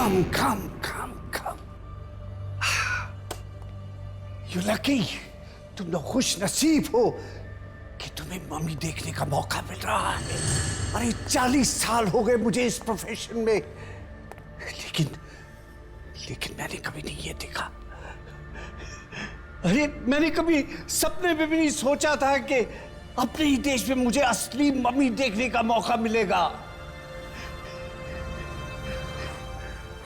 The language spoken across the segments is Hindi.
Come, come, come, come. You lucky. तुम लोग खुश नसीब हो कि तुम्हें मम्मी देखने का मौका मिल रहा है। अरे 40 साल हो गए मुझे इस प्रोफेशन में, लेकिन मैंने कभी नहीं ये देखा। अरे मैंने कभी सपने में भी नहीं सोचा था कि अपने ही देश में मुझे असली मम्मी देखने का मौका मिलेगा।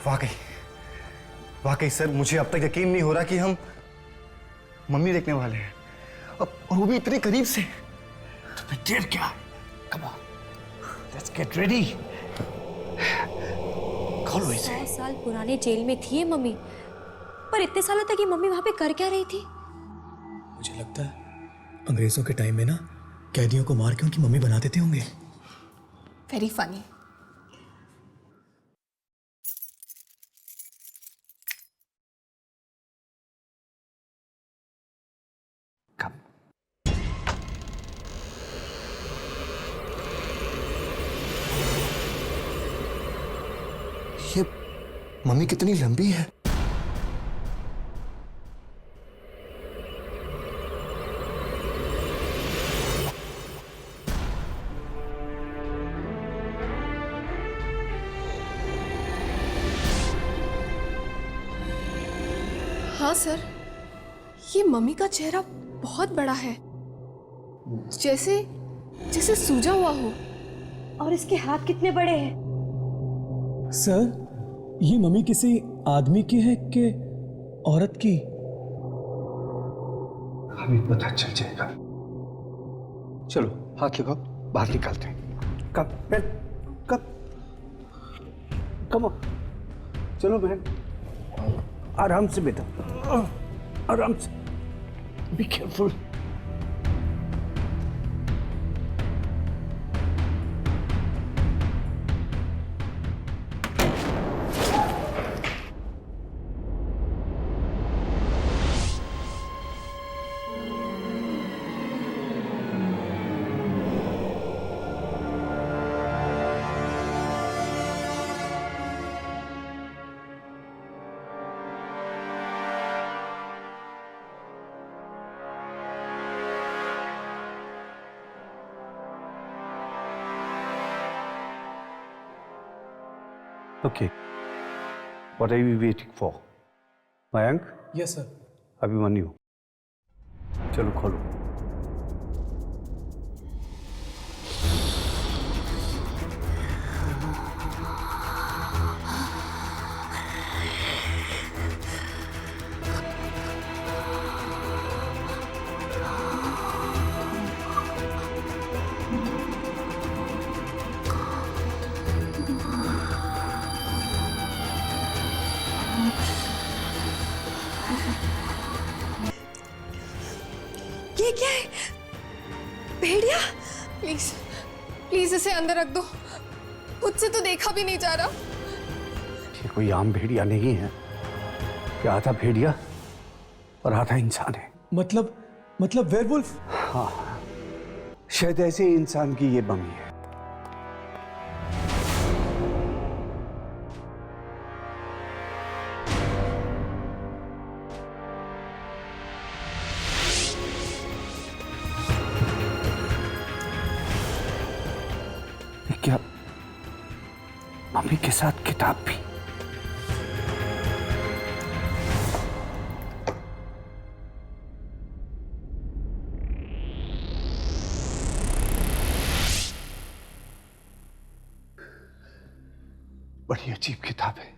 वाकई सर, मुझे अब तक यकीन नहीं हो रहा कि हम मम्मी देखने वाले हैं, और वो भी इतने करीब से। तुम्हें देर क्या? Come on, let's get ready. खोलो इसे। 100 साल पुराने जेल में थी ये मम्मी, पर इतने सालों तक ये मम्मी वहां पे कर क्या रही थी? मुझे लगता है अंग्रेजों के टाइम में ना कैदियों को मार के उनकी मम्मी बना देते होंगे। Very funny. ये मम्मी कितनी लंबी है। हाँ सर, ये मम्मी का चेहरा बहुत बड़ा है, जैसे जैसे सूजा हुआ हो। और इसके हाथ कितने बड़े हैं? सर, ये मम्मी किसी आदमी की है कि औरत की? हमें पता चल जाएगा। चलो हाथ लगाओ, बाहर निकालते हैं। कब बहन, कब चलो बहन, आराम से बेटा, आराम से। Be careful. Okay. What are we waiting for? Mayank? Yes sir. Abhimanyu, चलो खोलो। ये क्या है? भेड़िया? प्लीज प्लीज इसे अंदर रख दो, मुझसे तो देखा भी नहीं जा रहा। ये कोई आम भेड़िया नहीं है, ये आधा भेड़िया और आधा इंसान है। मतलब वेयरवुल्फ? हाँ, शायद ऐसे इंसान की ये मम्मी है। क्या मम्मी के साथ किताब भी? बड़ी अजीब किताब है।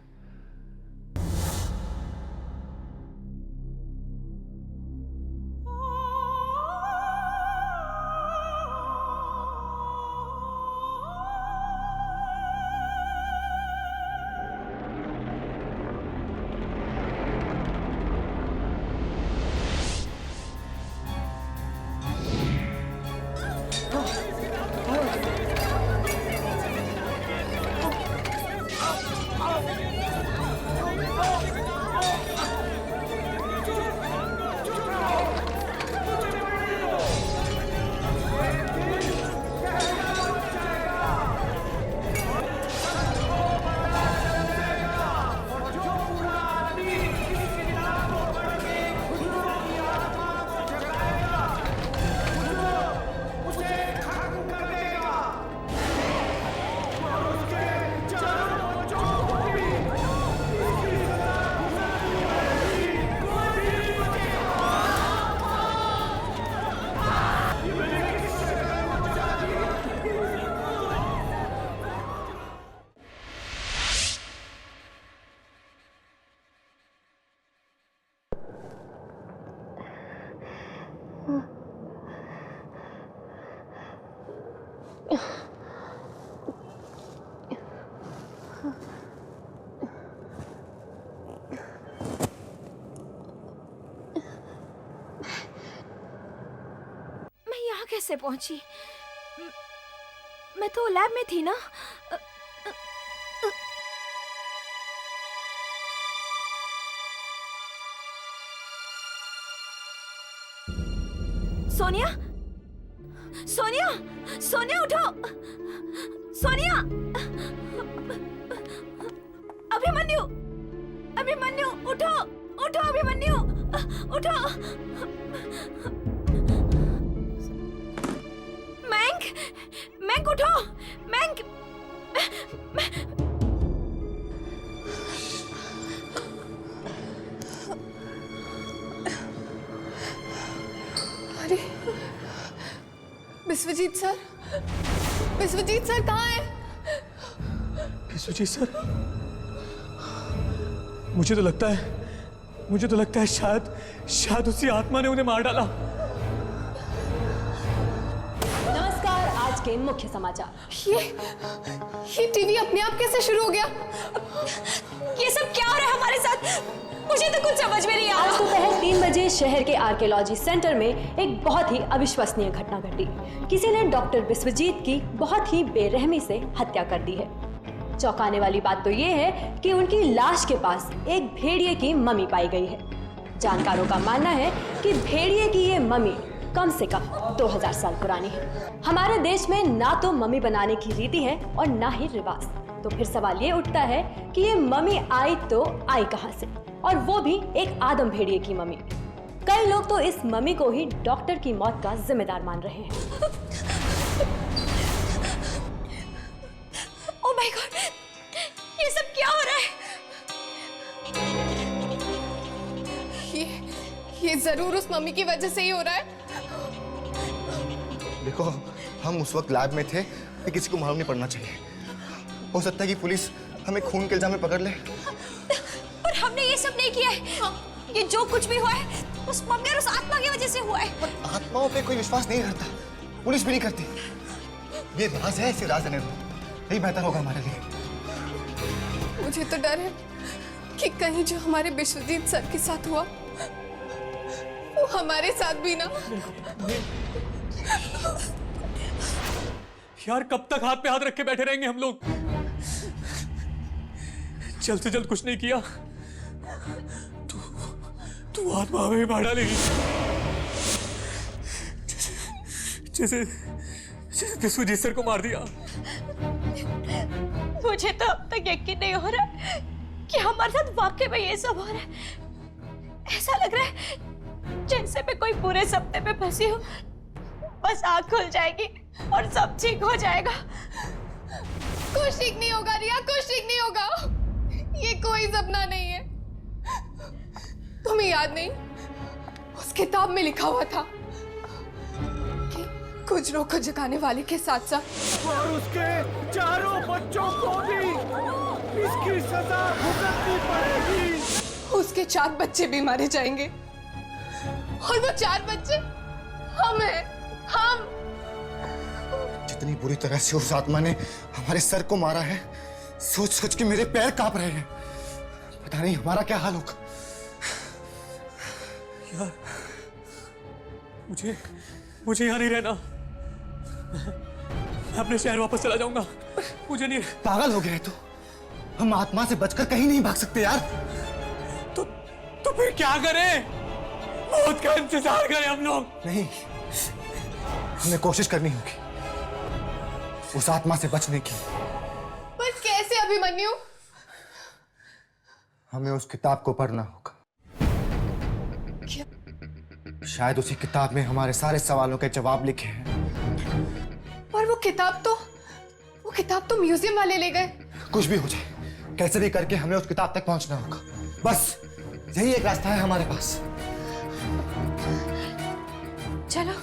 कैसे पहुंची? मैं तो लैब में थी ना। सोनिया, सोनिया, सोनिया उठो, सोनिया, अभिमन्यु, अभिमन्यु उठो, उठो अभिमन्यु, उठो। मैंग, मैंग उठो, मैंग। अरे विश्वजीत सर, विश्वजीत सर कहाँ हैं? विश्वजीत सर, मुझे तो लगता है शायद उसी आत्मा ने उन्हें मार डाला। नमस्कार, आज के मुख्य समाचार। ये टीवी अपने आप कैसे शुरू हो गया? ये सब क्या हो रहा है हमारे साथ? मुझे तो कुछ समझ में नहीं आ रहा। आज दोपहर 3 बजे शहर के आर्कियोलॉजी सेंटर में एक बहुत ही अविश्वसनीय घटना घटी। किसी ने डॉक्टर विश्वजीत की बहुत ही बेरहमी से हत्या कर दी है। चौंकाने वाली बात तो ये है कि उनकी लाश के पास एक भेड़िए की मम्मी पाई गई है। जानकारों का मानना है कि भेड़िए की ये मम्मी कम से कम 2000 साल पुरानी है। हमारे देश में ना तो मम्मी बनाने की रीति है और ना ही रिवाज। तो फिर सवाल ये उठता है कि ये मम्मी आई कहां से, और वो भी एक आदम भेड़िए की मम्मी। कई लोग तो इस मम्मी को ही डॉक्टर की मौत का जिम्मेदार मान रहे हैं। ओह माय गॉड, ये सब क्या हो रहा है? ये जरूर उस मम्मी की वजह से ही हो रहा है। देखो, हम उस वक्त लैब में थे, ये किसी को मालूम नहीं पड़ना चाहिए। हो सकता है कि पुलिस हमें खून के इल्जाम में पकड़ ले। और हमने ये सब नहीं किया है। ये जो कुछ भी हुआ है उस मम्मी और उस आत्मा की वजह से हुआ है। पर आत्माओं पे कोई विश्वास नहीं करता, पुलिस भी नहीं करती। ये राज है, इसे राज रहने दो, यही बेहतर होगा हमारे लिए। मुझे तो डर है कि कहीं जो हमारे विश्वजीत सर के साथ हुआ वो हमारे साथ भी ना। यार, कब तक हाथ पे हाथ रख के बैठे रहेंगे हम लोग? जल्द से जल्द कुछ नहीं किया तू आत्मा हमें मार डालेगी, जैसे विश्वजीत सर को मार दिया। मुझे तो अब तक यकीन नहीं हो रहा कि हमारे साथ वाकई में ये सब हो रहा है। ऐसा लग रहा है जैसे मैं कोई पूरे सपने में फंसी हूँ। बस आँख खुल जाएगी और सब ठीक हो जाएगा। कुछ ठीक नहीं होगा रिया, कुछ ठीक नहीं होगा। ये कोई सपना नहीं है। तुम्हें याद नहीं, उस किताब में लिखा हुआ था कि गुजरों को जगाने वाले के साथ साथ और उसके चारों बच्चों को भी इसकी सजा भुगतनी पड़ेगी। उसके 4 बच्चे भी मारे जाएंगे और वो 4 बच्चे हम हैं, हम। जितनी बुरी तरह से उस आत्मा ने हमारे सर को मारा है, सोच सोच के मेरे पैर कांप रहे हैं। पता नहीं हमारा क्या हाल होगा। यार, मुझे यहाँ नहीं रहना। मैं अपने शहर वापस चला जाऊंगा। मुझे नहीं। पागल हो गए तो हम आत्मा से बचकर कहीं नहीं भाग सकते यार। तो फिर क्या करें? मौत का इंतजार करें हम लोग? नहीं, हमें कोशिश करनी होगी उस आत्मा से बचने की। पर कैसे अभिमन्यु? हमें उस किताब को पढ़ना होगा। क्या? शायद उसी किताब में हमारे सारे सवालों के जवाब लिखे हैं। पर वो किताब तो म्यूजियम वाले ले गए। कुछ भी हो जाए, कैसे भी करके हमें उस किताब तक पहुंचना होगा। बस यही एक रास्ता है हमारे पास। चलो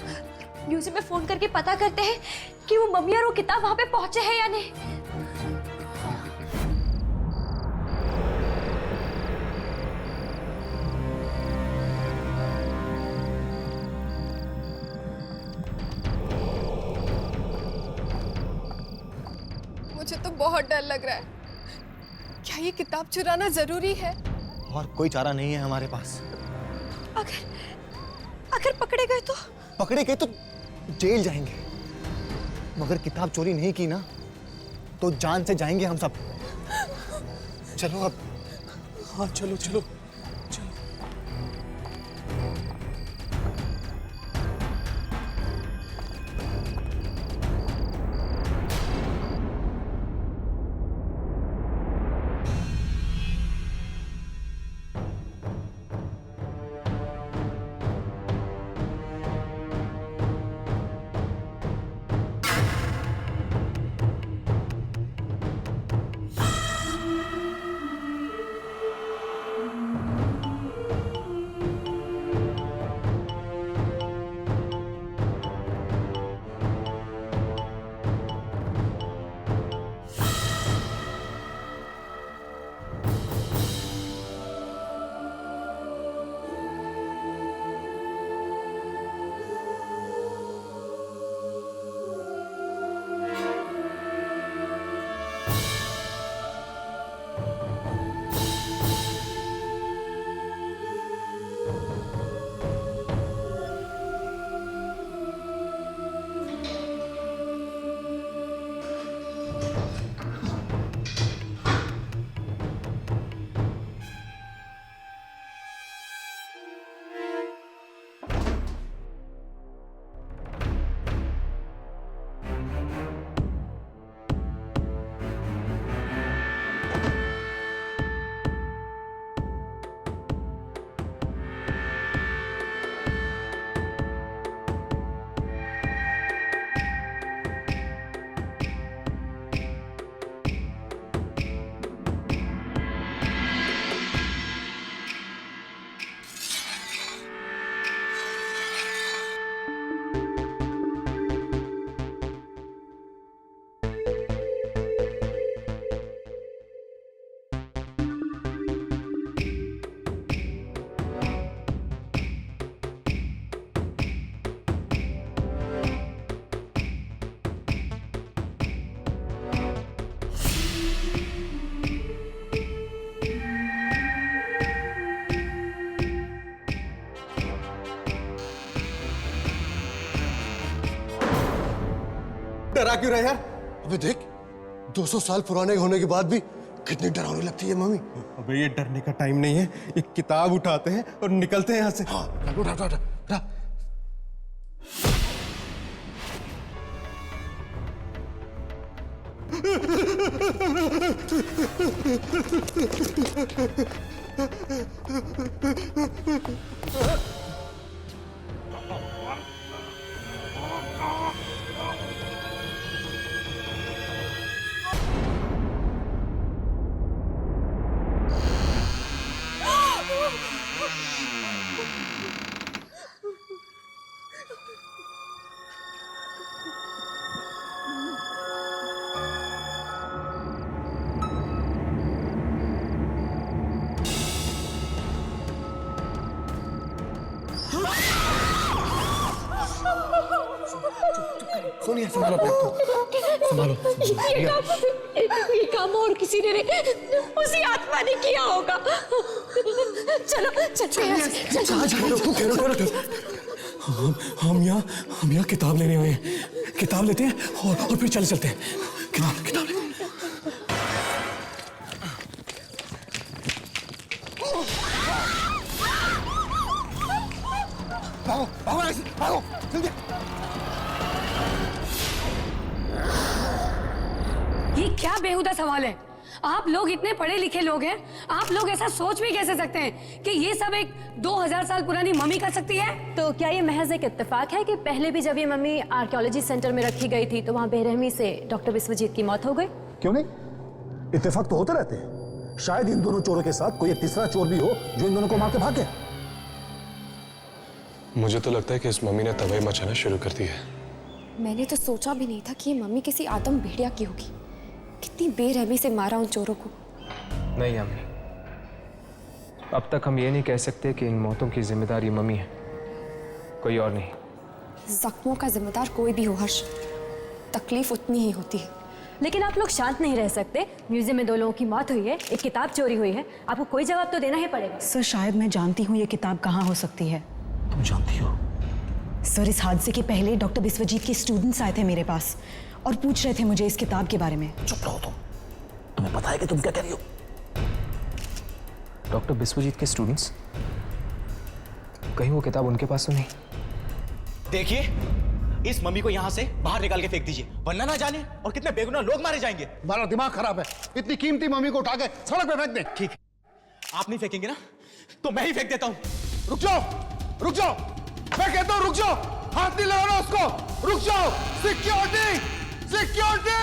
म्यूजियम में फोन करके पता करते हैं कि वो मम्मी और वो किताब वहां पे पहुंचे हैं या नहीं। मुझे तो बहुत डर लग रहा है। क्या ये किताब चुराना जरूरी है? और कोई चारा नहीं है हमारे पास। अगर पकड़े गए तो? पकड़े गए तो जेल जाएंगे, मगर किताब चोरी नहीं की ना तो जान से जाएंगे हम सब। चलो अब। हाँ चलो चलो। डरा क्यों रहा यार? अबे देख, 200 साल पुराने होने के बाद भी कितनी डरावनी लगती है मम्मी। अबे ये डरने का टाइम नहीं है, एक किताब उठाते हैं और निकलते हैं यहाँ से। हाँ, उठा उठा उठा उठा। सोनिया संभालो अपने आप को, संभालो। ये काम और किसी ने नहीं, उसी आत्मा ने किया होगा। चलो चलते हैं। हम यहाँ किताब लेने आए हैं। किताब लेते हैं और फिर चलते हैं। किताब ले। भागो भागो ऐसे, भागो जल्दी। ये क्या बेहुदा सवाल है? आप लोग इतने पढ़े लिखे लोग हैं, आप लोग ऐसा सोच भी कैसे सकते हैं कि ये सब एक 2000 साल पुरानी मम्मी कर सकती है? तो क्या ये महज एक इत्तेफाक है कि पहले भी जब ये मम्मी आर्कियोलॉजी सेंटर में रखी गई थी तो वहाँ बेरहमी से डॉक्टर विश्वजीत की मौत हो गई? क्यों नहीं, इत्तेफाक तो होते रहते हैं। शायद इन दोनों चोरों के साथ कोई एक तीसरा चोर भी हो जो इन दोनों को मार के भागे। मुझे तो लगता है कि इस मम्मी ने तबाही मचाना शुरू कर दी है। मैंने तो सोचा भी नहीं था कि ये मम्मी किसी आदम भेड़िया की होगी। कितनी बेरहमी से मारा उन चोरों को। नहीं अम्मी, अब तक हम ये नहीं कह सकते कि इन मौतों की जिम्मेदारी मम्मी है, कोई और नहीं। जख्मों का जिम्मेदार कोई भी हो हर्ष, तकलीफ उतनी ही होती है। लेकिन आप लोग शांत नहीं रह सकते। म्यूजियम में 2 लोगों की मौत हुई है, एक किताब चोरी हुई है, आपको कोई जवाब तो देना ही पड़ेगा। सर शायद मैं जानती हूँ ये किताब कहाँ हो सकती है। तुम जानती हो? सर, इस हादसे के पहले डॉक्टर बिस्वजीत के स्टूडेंट्स आए थे मेरे पास और पूछ रहे थे मुझे इस किताब के बारे में। चुप रहो तुम। तुम्हें पता है कि तुम क्या कह रही हो? डॉक्टर बिस्वजीत के स्टूडेंट्स? कहीं वो किताब उनके पास तो नहीं? देखिए, इस मम्मी को यहाँ से बाहर निकाल के फेंक दीजिए, वरना ना जाने और कितने बेगुनाह लोग मारे जाएंगे। हमारा दिमाग खराब है, इतनी कीमती मम्मी को उठा के सड़क पे फेंक दे। ठीक है, आप नहीं फेंकेंगे ना, तो मैं ही फेंक देता हूँ। रुक जाओ, रुक जाओ, मैं कहता हूँ रुक जाओ, हाथ नहीं लगाना उसको, रुक जाओ। सिक्योरिटी, सिक्योरिटी,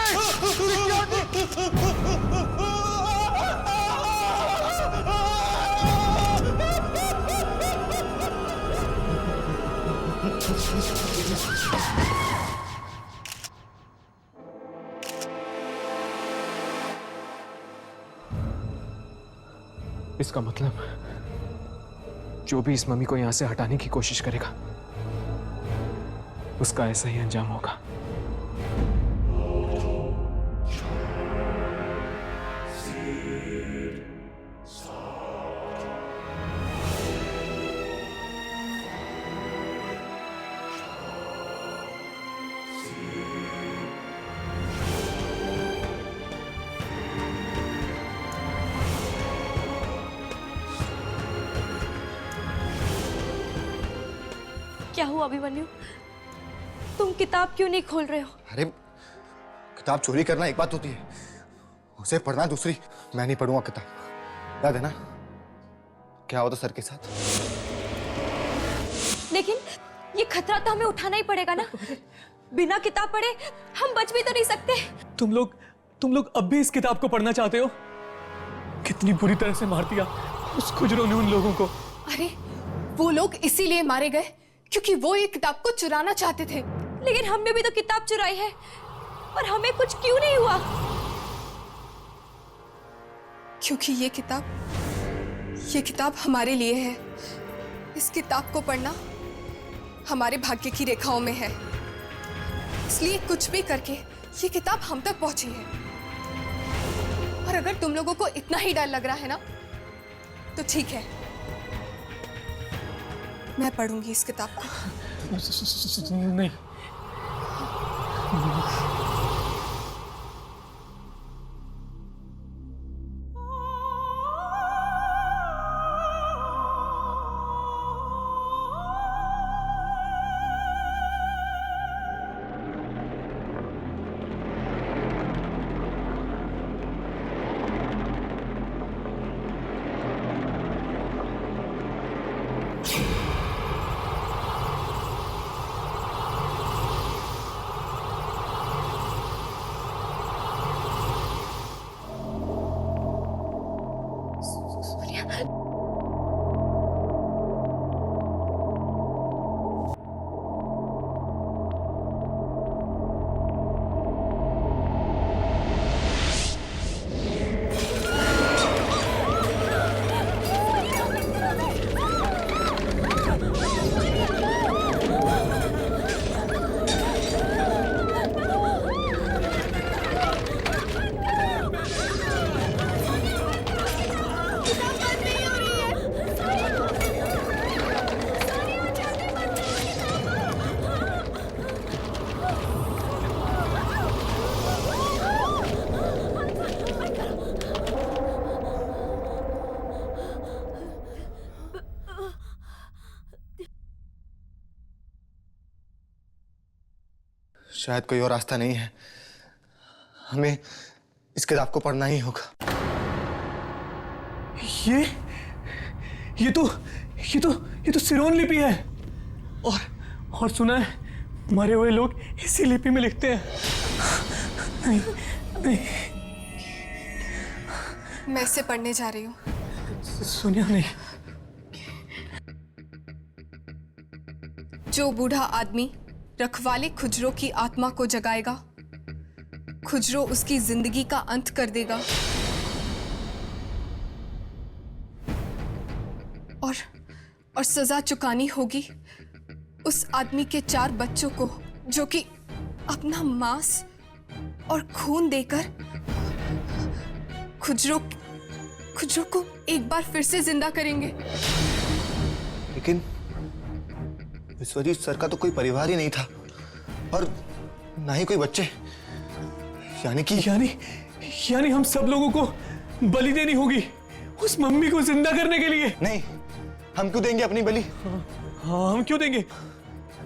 इसका मतलब जो भी इस मम्मी को यहां से हटाने की कोशिश करेगा उसका ऐसा ही अंजाम होगा। क्या हुआ अभिमन्यु? तुम किताब क्यों नहीं खोल रहे हो? अरे, किताब चोरी करना एक बात होती है, उसे पढ़ना दूसरी। मैं नहीं पढ़ूंगा किताब, याद है ना क्या हुआ था सर के साथ? लेकिन ये खतरा तो हमें उठाना ही पड़ेगा ना। बिना किताब पढ़े हम बच भी तो नहीं सकते। तुम लोग अब भी इस किताब को पढ़ना चाहते हो? कितनी बुरी तरह से मार दिया उस खुजरों ने उन लोगों को। अरे, वो लोग इसीलिए मारे गए क्योंकि वो ये किताब को चुराना चाहते थे। लेकिन हमने भी तो किताब चुराई है और हमें कुछ क्यों नहीं हुआ? क्योंकि ये किताब हमारे लिए है। इस किताब को पढ़ना हमारे भाग्य की रेखाओं में है, इसलिए कुछ भी करके ये किताब हम तक पहुंची है। और अगर तुम लोगों को इतना ही डर लग रहा है ना, तो ठीक है, मैं पढ़ूंगी इस किताब को। नहीं, शायद कोई और रास्ता नहीं है, हमें इस किताब को पढ़ना ही होगा। ये तो सिरोन लिपि है और सुना है मरे हुए लोग इसी लिपि में लिखते हैं। नहीं, नहीं। मैं इसे पढ़ने जा रही हूँ। सुनिया नहीं। जो बूढ़ा आदमी रखवाले खुजरों की आत्मा को जगाएगा, खुजरो उसकी जिंदगी का अंत कर देगा और सजा चुकानी होगी उस आदमी के 4 बच्चों को जो कि अपना मांस और खून देकर खुजरों को एक बार फिर से जिंदा करेंगे। विश्वजीत सर का तो कोई परिवार ही नहीं था और ना ही कोई बच्चे। यानी हम सब लोगों को बलि देनी होगी उस मम्मी को जिंदा करने के लिए। नहीं, हम क्यों देंगे अपनी बलि? हाँ, हम क्यों देंगे?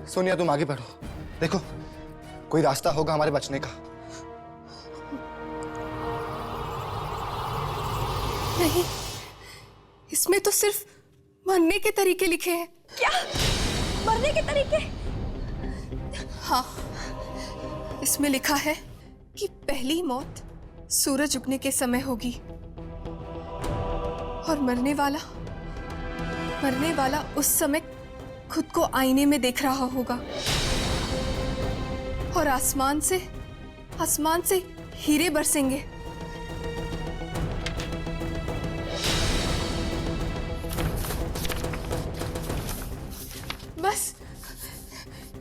सोनिया तुम आगे बढ़ो, देखो कोई रास्ता होगा हमारे बचने का। नहीं, इसमें तो सिर्फ मरने के तरीके लिखे हैं। क्या मरने के तरीके? हाँ, इसमें लिखा है कि पहली मौत सूरज उगने के समय होगी और मरने वाला उस समय खुद को आईने में देख रहा होगा और आसमान से हीरे बरसेंगे। बस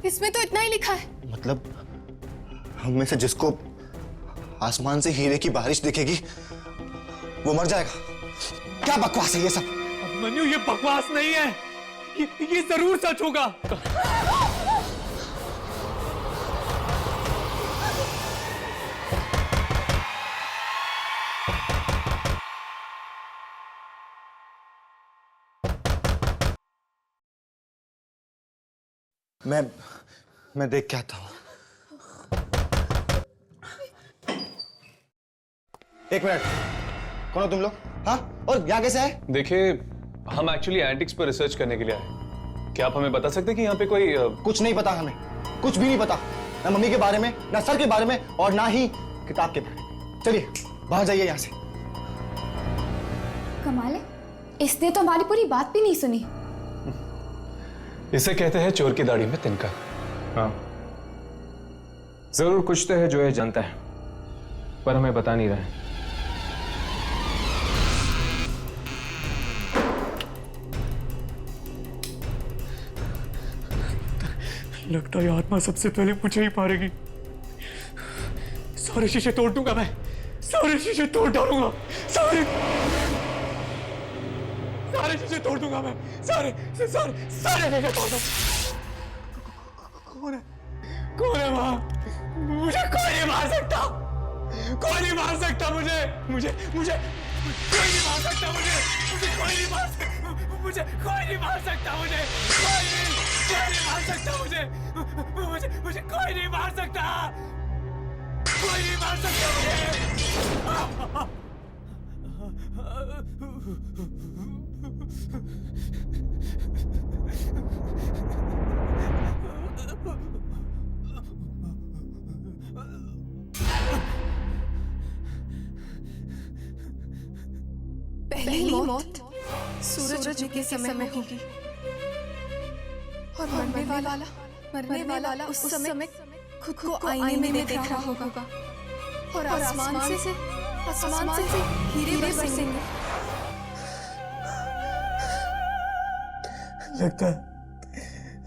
इसमें तो इतना ही लिखा है। मतलब हम में से जिसको आसमान से हीरे की बारिश दिखेगी वो मर जाएगा? क्या बकवास है ये सब? मनु, ये बकवास नहीं है, ये जरूर सच होगा। मैं देख के आता हूं। एक मिनट, कौन हो तुम लोग? हाँ, और यहाँ कैसे आए? देखिए, हम एक्चुअली एंटिक्स पर रिसर्च करने के लिए आए। क्या आप हमें बता सकते हैं कि यहाँ पे कोई कुछ नहीं पता, हमें कुछ भी नहीं पता, ना मम्मी के बारे में, ना सर के बारे में और ना ही किताब के बारे में। चलिए बाहर जाइए यहाँ से। कमाल है, इसने तो हमारी पूरी बात भी नहीं सुनी। इसे कहते हैं चोर की दाढ़ी में तिनका। हाँ, जरूर कुछ तो है जो ये जानता है, पर हमें बता नहीं रहा है। लगता है आत्मा सबसे पहले मुझे ही मारेगी। सारे शीशे तोड़ दूंगा मैं, सारे शीशे तोड़ डालूंगा, सारे शीशे तोड़ दूंगा मैं, सारे शीशे तोड़ दूंगा। कौन है वहां? मुझे कोई नहीं मार सकता, कोई नहीं मार सकता मुझे कोई नहीं मार सकता, मुझे कोई नहीं मार सकता, मुझे कोई नहीं मार सकता, मुझे कोई नहीं मार सकता, मुझे कोई नहीं मार सकता, कोई नहीं मार सकता मुझे। पहली मौत सूरज उगने के समय होगी और मरने वाला उस समय खुद को आईने में देख रहा होगा और आसमान से हीरे बरसेंगे।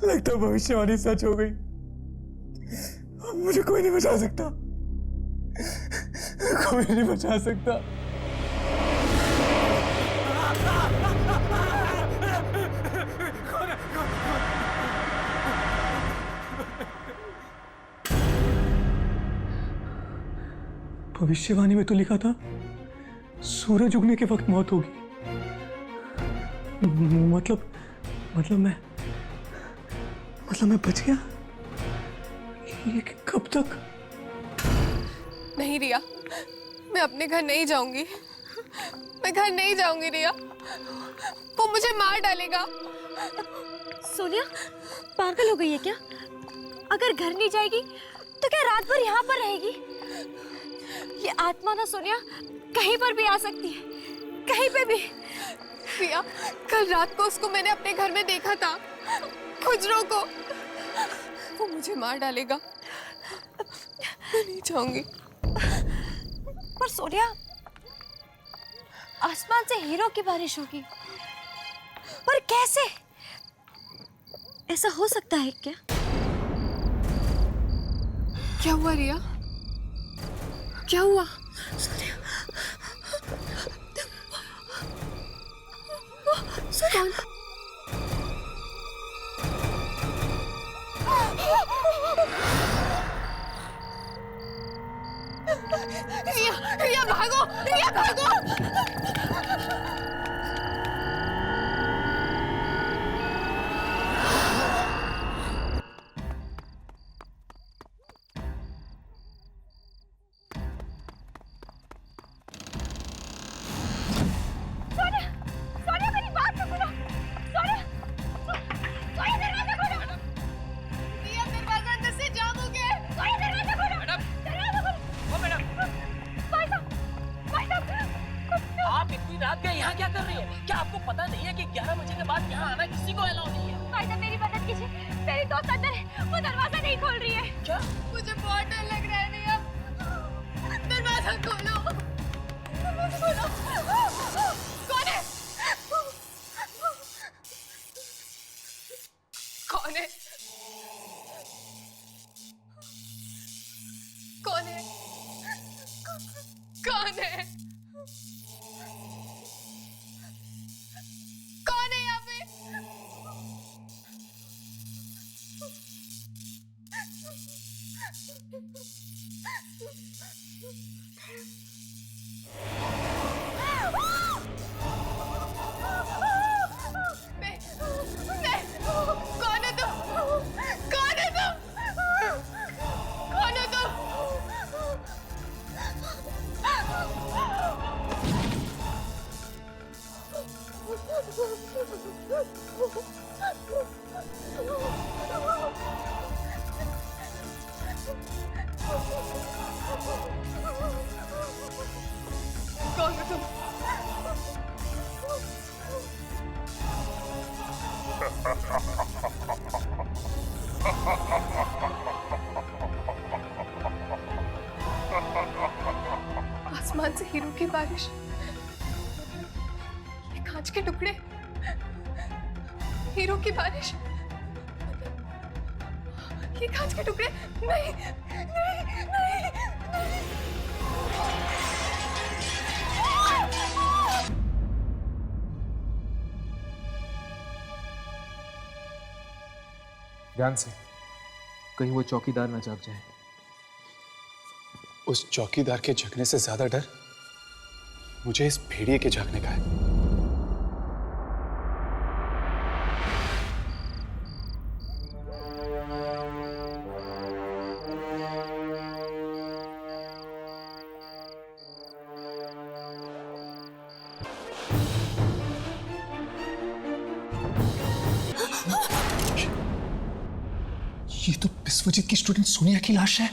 लगता भविष्यवाणी सच हो गई। मुझे कोई नहीं बचा सकता, कोई नहीं बचा सकता। भविष्यवाणी में तो लिखा था सूरज उगने के वक्त मौत होगी। मतलब मैं बच गया? ये कब तक? नहीं रिया, मैं अपने घर नहीं जाऊंगी, मैं घर नहीं जाऊंगी रिया, वो मुझे मार डालेगा। सोनिया पागल हो गई है क्या? अगर घर नहीं जाएगी तो क्या रात भर यहाँ पर रहेगी? ये आत्मा ना सोनिया कहीं पर भी आ सकती है, कहीं पे भी। रिया, कल रात को उसको मैंने अपने घर में देखा था, खुजरों को। वो मुझे मार डालेगा, मैं नहीं जाऊंगी। पर सोनिया, आसमान से हीरो की बारिश होगी, पर कैसे? ऐसा हो सकता है क्या? क्या हुआ रिया? क्या हुआ? कौन? रिया रिया भागो, रिया भागो। यहाँ क्या कर रही हो? क्या आपको पता नहीं है कि 11 बजे के बाद यहाँ आना किसी को अलाउ नहीं है? भाई साहब मेरी मदद कीजिए, मेरी दोस्त अंदर है, वो दरवाजा नहीं खोल रही है। क्या? मुझे बहुत डर लग रहा है रिया, दरवाजा खोलो, दरवाजा खोलो। कौन है? कौन है? कौन है? कौन है? कौन है यहाँ पे? नहीं, कौन है तुम? कौन है तुम? कौन है तुम? कौन है तुम? आसमान से हीरो की बारिश, ये कांच के टुकड़े, हीरो की बारिश, ये कांच के टुकड़े। नहीं नहीं नहीं नहीं। ध्यान से, कहीं वो चौकीदार ना जाग जाए। उस चौकीदार के जगने से ज्यादा डर मुझे इस भेड़िए के जागने का है। ये तो विश्वजीत की स्टूडेंट सोनिया की लाश है।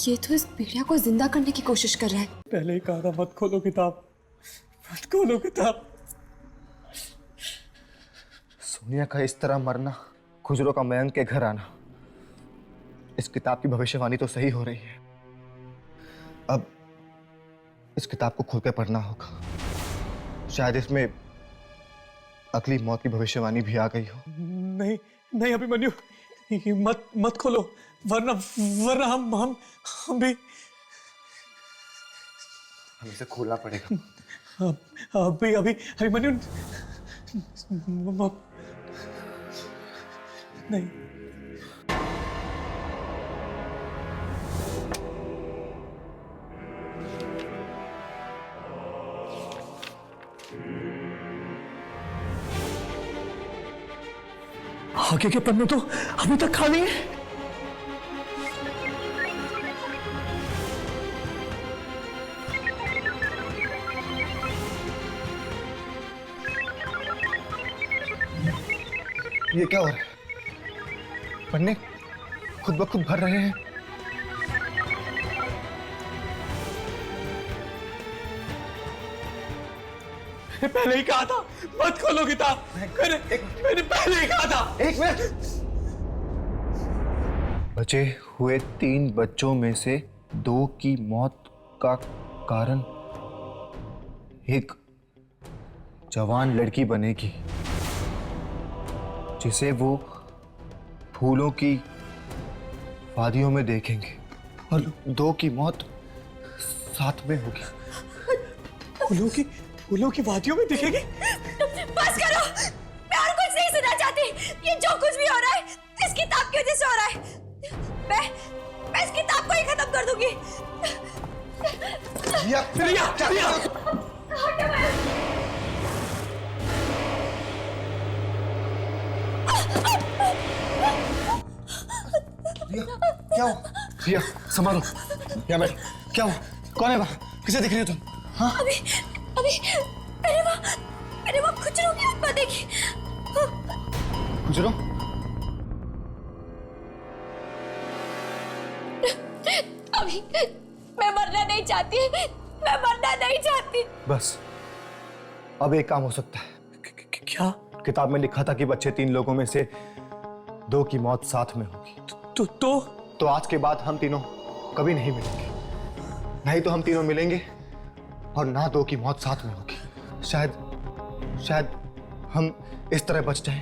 ये तो इस भेड़िया को जिंदा करने की कोशिश कर रहा है। पहले ही कहा था मत खोलो किताब, मत खोलो किताब। सोनिया का इस तरह मरना, खुजरो का मयंक के घर आना, इस किताब की भविष्यवाणी तो सही हो रही है। अब इस किताब को खोल कर पढ़ना होगा, शायद इसमें अगली मौत की भविष्यवाणी भी आ गई हो। नहीं नहीं अभिमन्यु, ये मत खोलो, वरना हम भी। हमें इसे खोलना पड़ेगा। अभिमन्यु नहीं। आगे के पन्ने तो अभी तक खाली है। ये क्या हो रहा है? पन्ने खुद ब खुद भर रहे हैं। पहले ही कहा था मत खोलो किताब। मैंने पहले ही कहा था। एक मिनट। बचे हुए 3 बच्चों में से 2 की मौत का कारण एक जवान लड़की बनेगी जिसे वो फूलों की वादियों में देखेंगे और 2 की मौत साथ में होगी। फूलों की वादियों में दिखेगी। बस करो, मैं और कुछ नहीं सुनना चाहती। ये जो कुछ भी हो रहा है इस किताब की वजह से हो रहा है। मैं इस किताब को ही खत्म कर दूंगी। क्या हो? रिया, संभालो। या मैं क्या हो? कौन है वहाँ? किसे दिख रही हो तुम? हाँ? अभी मैंने वो खुजरों की आत्मा देखी। खुजरो? अभी मैं मरना नहीं चाहती। मैं मरना नहीं चाहती। बस अब एक काम हो सकता है। क्या? किताब में लिखा था कि बच्चे 3 लोगों में से 2 की मौत साथ में होगी। तो आज के बाद हम तीनों कभी नहीं मिलेंगे। नहीं तो हम तीनों मिलेंगे और ना 2 की मौत साथ में होगी। शायद हम इस तरह बच जाएं।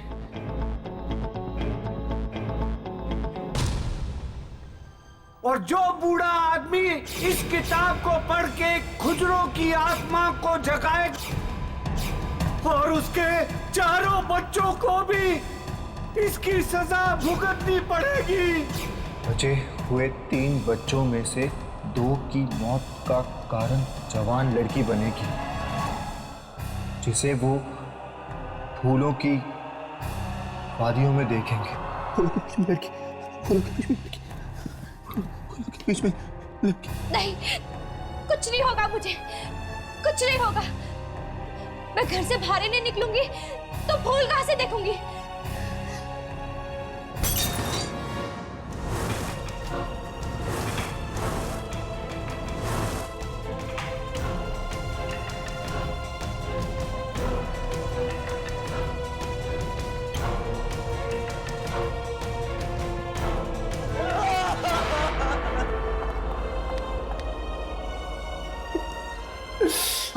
और जो बूढ़ा आदमी इस किताब को पढ़ के खुजरों की आत्मा को जगाए और उसके 4 बच्चों को भी इसकी सजा भुगतनी पड़ेगी। बचे हुए 3 बच्चों में से 2 की मौत का कारण जवान लड़की बनेगी जिसे वो फूलों की वादियों में देखेंगे। फूलों के बीच में लड़की। नहीं, कुछ नहीं होगा मुझे, कुछ नहीं होगा। मैं घर से बाहर ही नहीं निकलूंगी तो फूल कहां से देखूंगी?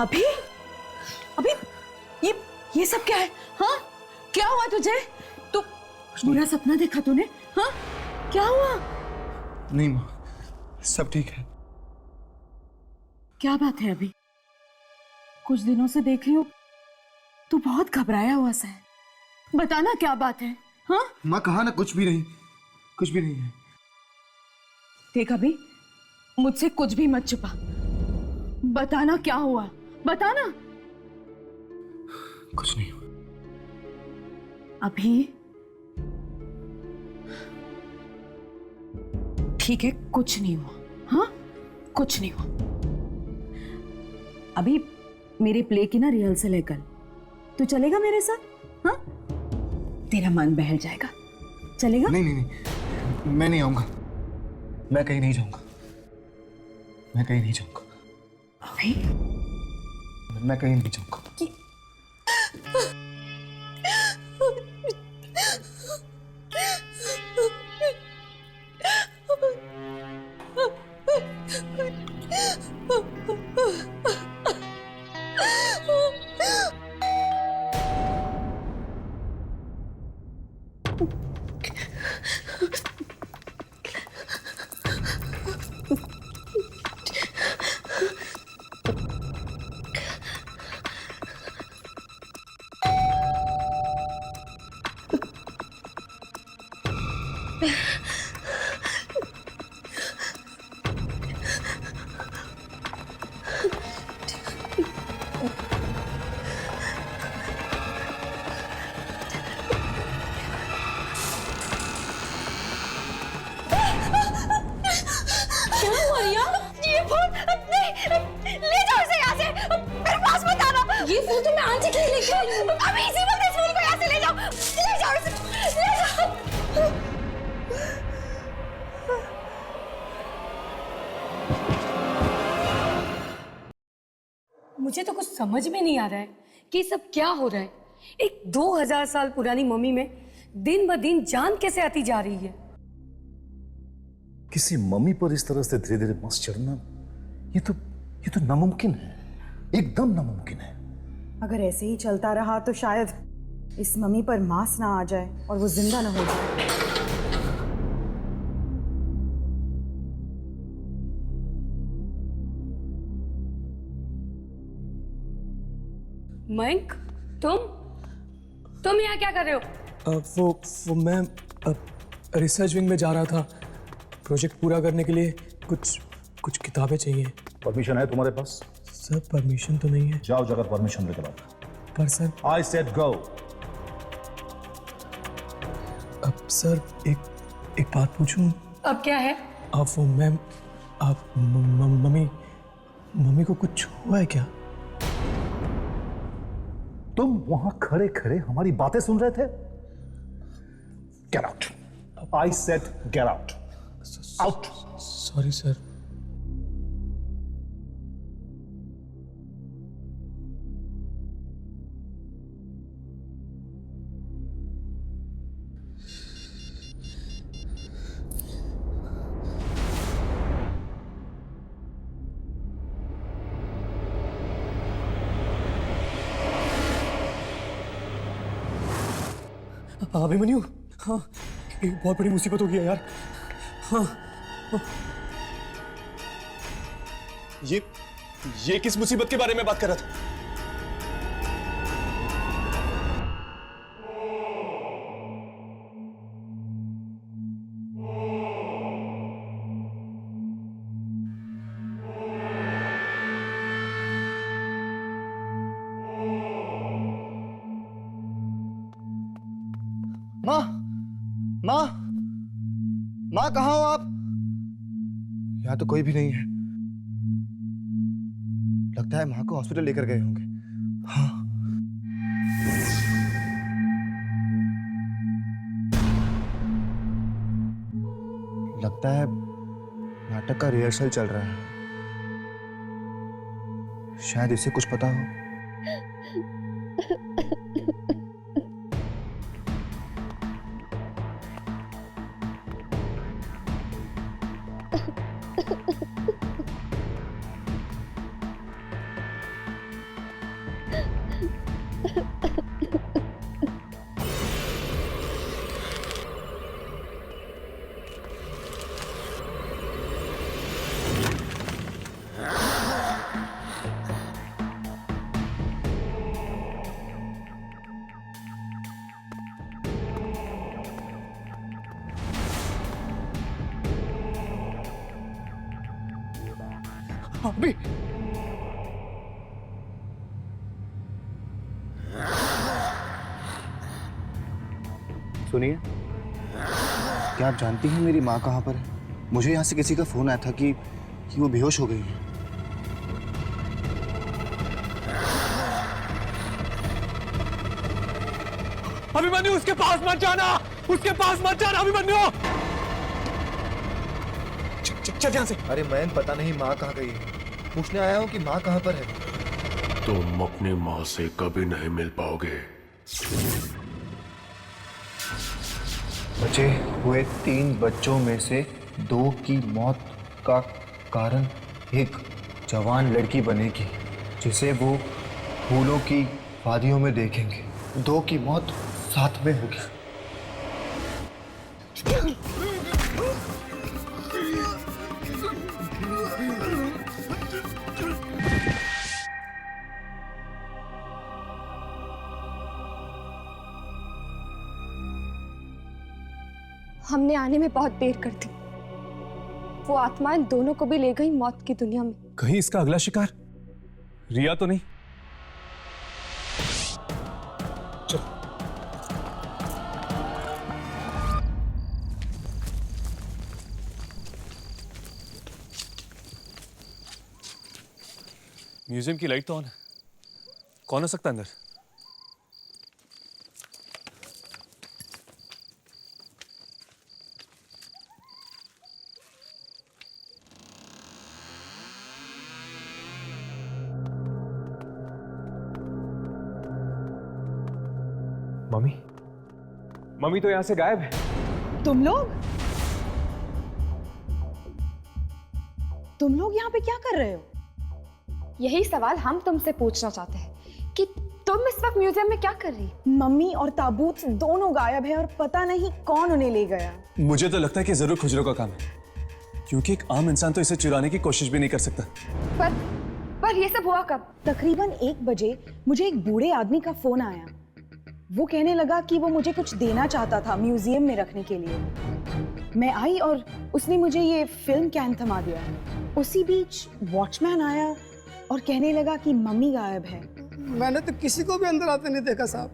अभी ये सब क्या है? हाँ, क्या हुआ तुझे? तू बुरा सपना देखा तूने? हाँ, क्या हुआ? नहीं माँ, सब ठीक है। क्या बात है? अभी कुछ दिनों से देख रही हूँ तू बहुत घबराया हुआ सा है। बताना क्या बात है? हाँ माँ, कहा ना कुछ भी नहीं है। देख अभी, मुझसे कुछ भी मत छुपा। बताना क्या हुआ, बताना। कुछ नहीं हुआ। अभी ठीक है, कुछ नहीं हुआ। हाँ, कुछ नहीं हुआ। अभी मेरे प्ले की ना रिहर्सल है कल, तू चलेगा मेरे साथ? हाँ, तेरा मन बहल जाएगा। चलेगा? नहीं, मैं नहीं आऊंगा। मैं कहीं नहीं जाऊंगा। अभी मैं कहीं नहीं जाऊंगा। ये फूल तो मैं आज ही लेके आई हूँ। अभी इसी वक्त इस फूल को यहाँ से ले जाओ, ले जाओ इसे, ले जाओ। मुझे तो कुछ समझ में नहीं आ रहा है कि सब क्या हो रहा है? एक 2000 साल पुरानी मम्मी में दिन ब दिन जान कैसे आती जा रही है? किसी मम्मी पर इस तरह से धीरे धीरे मस चढ़ना, ये तो नामुमकिन है, एकदम नामुमकिन है। अगर ऐसे ही चलता रहा तो शायद इस मम्मी पर मांस ना आ जाए और वो जिंदा ना हो जाए। मयंक, तुम यहाँ क्या कर रहे हो? वो मैं रिसर्च विंग में जा रहा था। प्रोजेक्ट पूरा करने के लिए कुछ किताबें चाहिए। परमिशन है तुम्हारे पास? सर परमिशन तो नहीं है। जाओ जाकर परमिशन लेकर आओ। पर सर आई सेड गो। अब सर एक बात पूछूं? अब क्या है? अब वो मैम, आप मम्मी को कुछ हुआ है क्या? तुम वहां खड़े खड़े हमारी बातें सुन रहे थे? Get out. I said get out. Out. Sorry sir. Abhimanyu, हाँ, एक बहुत बड़ी मुसीबत हो गई है यार। हाँ, ये किस मुसीबत के बारे में बात कर रहा था? माँ कहाँ हो आप? यहाँ तो कोई भी नहीं है। लगता है माँ को हॉस्पिटल लेकर गए होंगे। हाँ। लगता है नाटक का रिहर्सल चल रहा है। शायद इसे कुछ पता हो। अभी सुनिए, क्या आप जानती हैं मेरी माँ कहाँ पर है? मुझे यहाँ से किसी का फोन आया था कि वो बेहोश हो गई है। अभिमन्यु, उसके पास मत जाना, उसके पास मत जाना अभिमन्यु। चल यहाँ से। अरे मैन, पता नहीं माँ कहाँ गई है। पूछने आया हूँ कि माँ कहाँ पर है। तुम अपनी माँ से कभी नहीं मिल पाओगे। बचे हुए 3 बच्चों में से 2 की मौत का कारण एक जवान लड़की बनेगी, जिसे वो फूलों की वादियों में देखेंगे। 2 की मौत साथ में होगी। हमने आने में बहुत देर कर दी। वो आत्माएं दोनों को भी ले गई मौत की दुनिया में। कहीं इसका अगला शिकार रिया तो नहीं? चल। म्यूजियम की लाइट तो ऑन है। कौन हो सकता है अंदर? मम्मी तो यहाँ से गायब है। तुम लोग यहाँ पे क्या कर रहे हो? यही सवाल हम तुमसे पूछना चाहते हैं कि तुम इस वक्त म्यूजियम में क्या कर रही? मम्मी और ताबूत दोनों गायब है और पता नहीं कौन उन्हें ले गया। मुझे तो लगता है कि जरूर खुजरों का काम है, क्योंकि एक आम इंसान तो इसे चुराने की कोशिश भी नहीं कर सकता। पर ये सब हुआ कब? तकरीबन 1 बजे मुझे एक बूढ़े आदमी का फोन आया। वो कहने लगा कि वो मुझे कुछ देना चाहता था म्यूजियम में रखने के लिए। मैं आई और उसने मुझे ये फिल्म कैन थमा दिया। उसी बीच वॉचमैन आया और कहने लगा कि मम्मी गायब है। मैंने तो किसी को भी अंदर आते नहीं देखा साहब।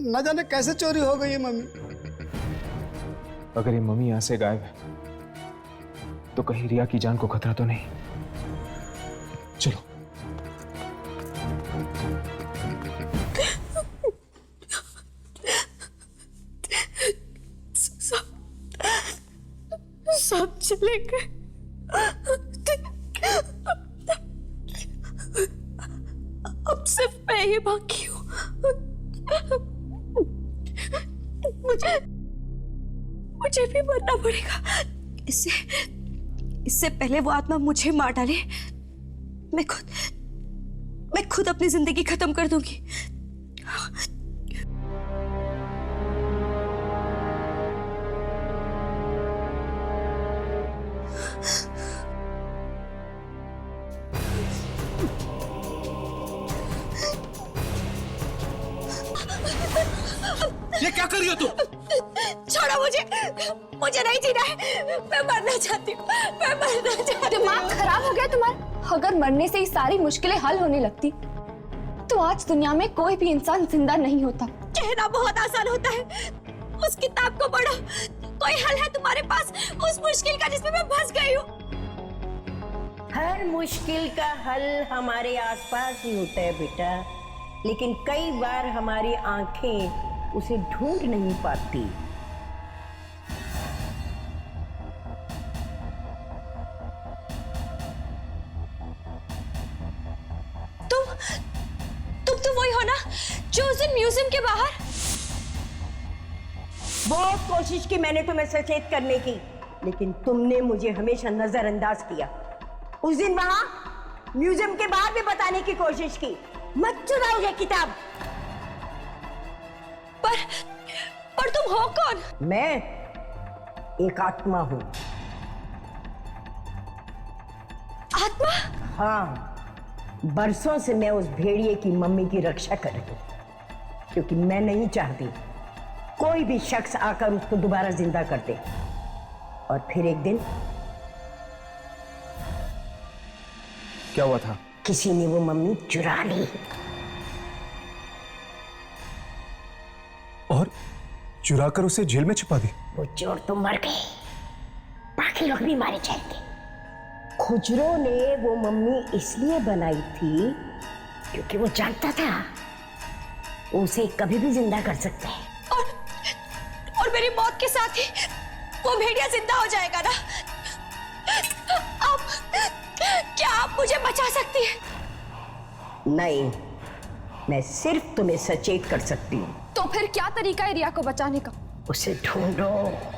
न जाने कैसे चोरी हो गई है मम्मी। अगर ये मम्मी यहाँ से गायब है तो कहीं रिया की जान को खतरा तो नहीं? चलो। सब चले गए। अब सिर्फ मैं ही बाकी हूँ। मुझे भी मरना पड़ेगा। इससे पहले वो आत्मा मुझे मार डाले, मैं खुद अपनी जिंदगी खत्म कर दूंगी। ये क्या कर रही हो तुम? छोड़ो मुझे नहीं जीना है। मैं मरना चाहती हूँ, मैं मरना चाहती हूँ। दिमाग खराब हो गया तुम्हारा? अगर मरने से ही सारी मुश्किलें हल होने लगती तो आज दुनिया में कोई भी इंसान जिंदा नहीं होता। कहना बहुत आसान होता है। उस किताब को पढ़ो, कोई हल है तुम्हारे पास उस मुश्किल का जिसमें मैं फंस गई हूँ। हर मुश्किल का हल हमारे आसपास ही होता है बेटा, लेकिन कई बार हमारी आंखें उसे ढूंढ नहीं पाती। तुम तो वही हो ना जो उस दिन म्यूजियम के बाहर? बहुत कोशिश की मैंने तुम्हें सचेत करने की, लेकिन तुमने मुझे हमेशा नजरअंदाज किया। उस दिन वहां म्यूजियम के बाहर भी बताने की कोशिश की, मत चुराओ ये किताब। पर तुम हो कौन? मैं एक आत्मा हूं। आत्मा? हाँ, बरसों से मैं उस भेड़िए की मम्मी की रक्षा कर रही हूं, क्योंकि मैं नहीं चाहती कोई भी शख्स आकर उसको दोबारा जिंदा कर दे। और फिर एक दिन क्या हुआ था? किसी ने वो मम्मी चुरा ली और चुराकर उसे जेल में छिपा दी। वो चोर तो मर गए, बाकी लोग भी मारे जाएंगे। खुजरो ने वो मम्मी इसलिए बनाई थी क्योंकि वो जानता था उसे कभी भी जिंदा कर सकते हैं। और मेरी मौत के साथ ही वो भेड़िया जिंदा हो जाएगा ना? क्या आप मुझे बचा सकती हैं? नहीं, मैं सिर्फ तुम्हें सचेत कर सकती हूँ। तो फिर क्या तरीका है रिया को बचाने का? उसे ढूंढो।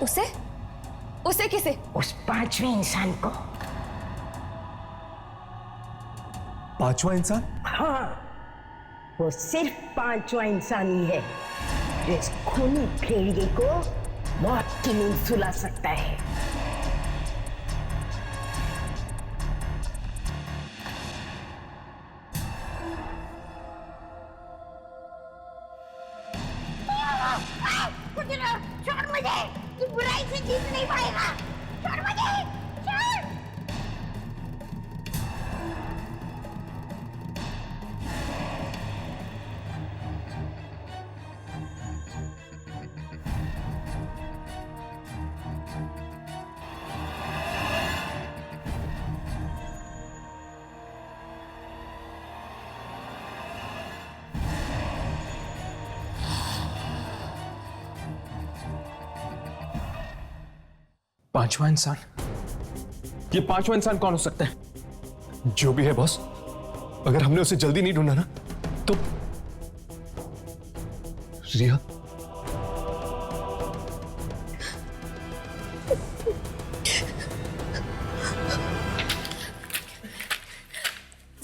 उसे किसे? उस 5वें इंसान को। 5वां इंसान? हाँ, वो सिर्फ 5वां इंसान ही है जो इस खूनी भेड़िए को मौत की नींद सुला सकता है। छोड़ मुझे, तू बुराई से जीत नहीं पाएगा। छोड़ मुझे, छोड़। पांचवा इंसान? ये 5वां इंसान कौन हो सकता है? जो भी है बॉस, अगर हमने उसे जल्दी नहीं ढूंढा ना तो रिया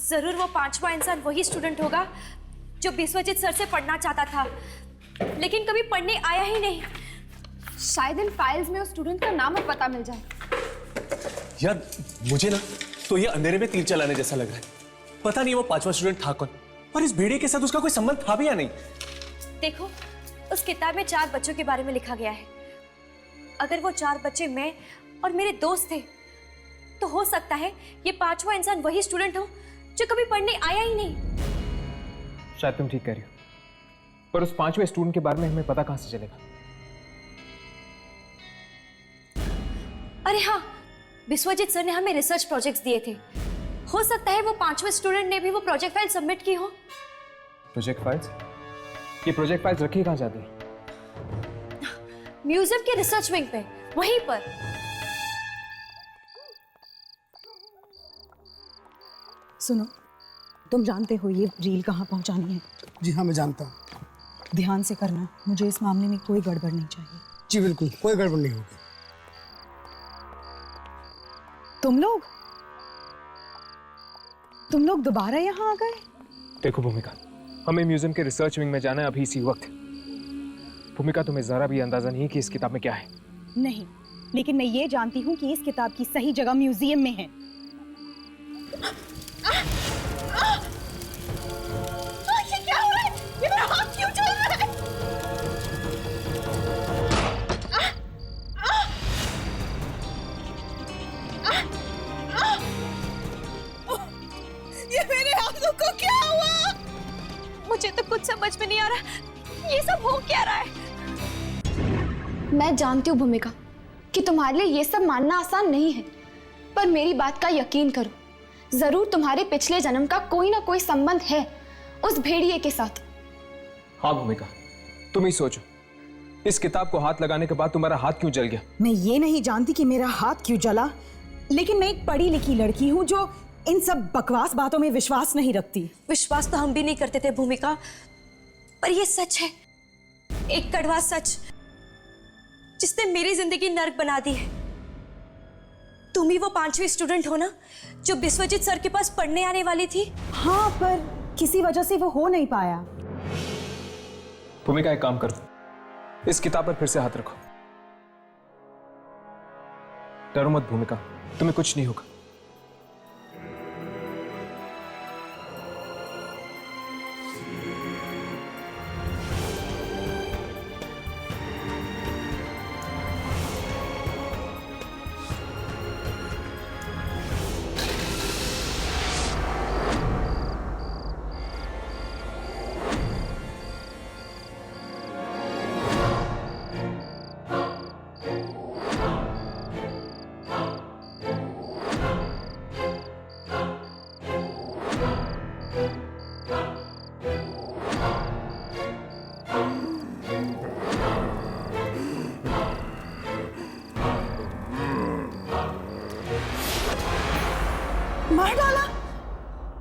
जरूर वो पांचवा इंसान वही स्टूडेंट होगा जो बिस्वजीत सर से पढ़ना चाहता था, लेकिन कभी पढ़ने आया ही नहीं। शायद इन फाइल्स में उस स्टूडेंट का नाम और पता मिल जाए। यार मुझे ना तो ये अंधेरे में तीर चलाने जैसा लग रहा है। पता नहीं वो पांचवा स्टूडेंट था कौन, और इस भेड़िए के साथ उसका कोई संबंध था भी या नहीं। देखो, उस किताब में 4 बच्चों के बारे में लिखा गया है। अगर वो 4 बच्चे मैं और मेरे दोस्त थे, तो हो सकता है ये पांचवा इंसान वही स्टूडेंट हो जो कभी पढ़ने आया ही नहीं। शायद तुम ठीक कह रही हो, पर उस 5वें स्टूडेंट के बारे में हमें पता कहां से चलेगा? अरे हाँ, बिस्वजीत सर ने हमें रिसर्च प्रोजेक्ट्स दिए थे। हो सकता है वो 5वें स्टूडेंट ने भी वो प्रोजेक्ट फाइल सबमिट की हो। Project files? ये प्रोजेक्ट फाइल्स रखी कहां जाती है? म्यूजियम के रिसर्च विंग पे, वहीं पर। सुनो, तुम जानते हो ये रील कहाँ पहुंचानी है? जी हाँ, मैं जानता हूँ। ध्यान से करना, मुझे इस मामले में कोई गड़बड़ नहीं चाहिए। जी बिल्कुल, कोई गड़बड़ नहीं होगी। तुम लोग दोबारा यहाँ आ गए? देखो भूमिका, हमें म्यूजियम के रिसर्च विंग में जाना है अभी इसी वक्त। भूमिका, तुम्हें जरा भी अंदाजा नहीं कि इस किताब में क्या है। नहीं, लेकिन मैं ये जानती हूँ कि इस किताब की सही जगह म्यूजियम में है। ये क्या हो रहा है? ये मेरा हाथ क्यों चल रहा है? ये मेरे हाथों को क्या हुआ? मुझे तो कुछ समझ में नहीं आ रहा, ये सब हो क्या रहा है? मैं जानती हूँ भूमिका कि तुम्हारे लिए ये सब मानना आसान नहीं है, पर मेरी बात का यकीन करो, जरूर तुम्हारे पिछले जन्म का कोई ना कोई संबंध है उस भेड़िए के साथ। हाँ भूमिका, तुम ही सोचो, इस किताब को हाथ लगाने के बाद तुम्हारा हाथ क्यों जल गया? मैं ये नहीं जानती कि मेरा हाथ क्यों जला, लेकिन मैं एक पढ़ी लिखी लड़की हूँ जो इन सब बकवास बातों में विश्वास नहीं रखती। विश्वास तो हम भी नहीं करते थे भूमिका, पर ये सच है, एक कड़वा सच जिसने मेरी जिंदगी नर्क बना दी है। तुम ही वो 5वीं स्टूडेंट हो ना जो बिस्वजीत सर के पास पढ़ने आने वाली थी? हाँ, पर किसी वजह से वो हो नहीं पाया। भूमिका, एक काम करो, इस किताब पर फिर से हाथ रखो। डरो मत भूमिका, तुम्हें कुछ नहीं होगा। मार डाला?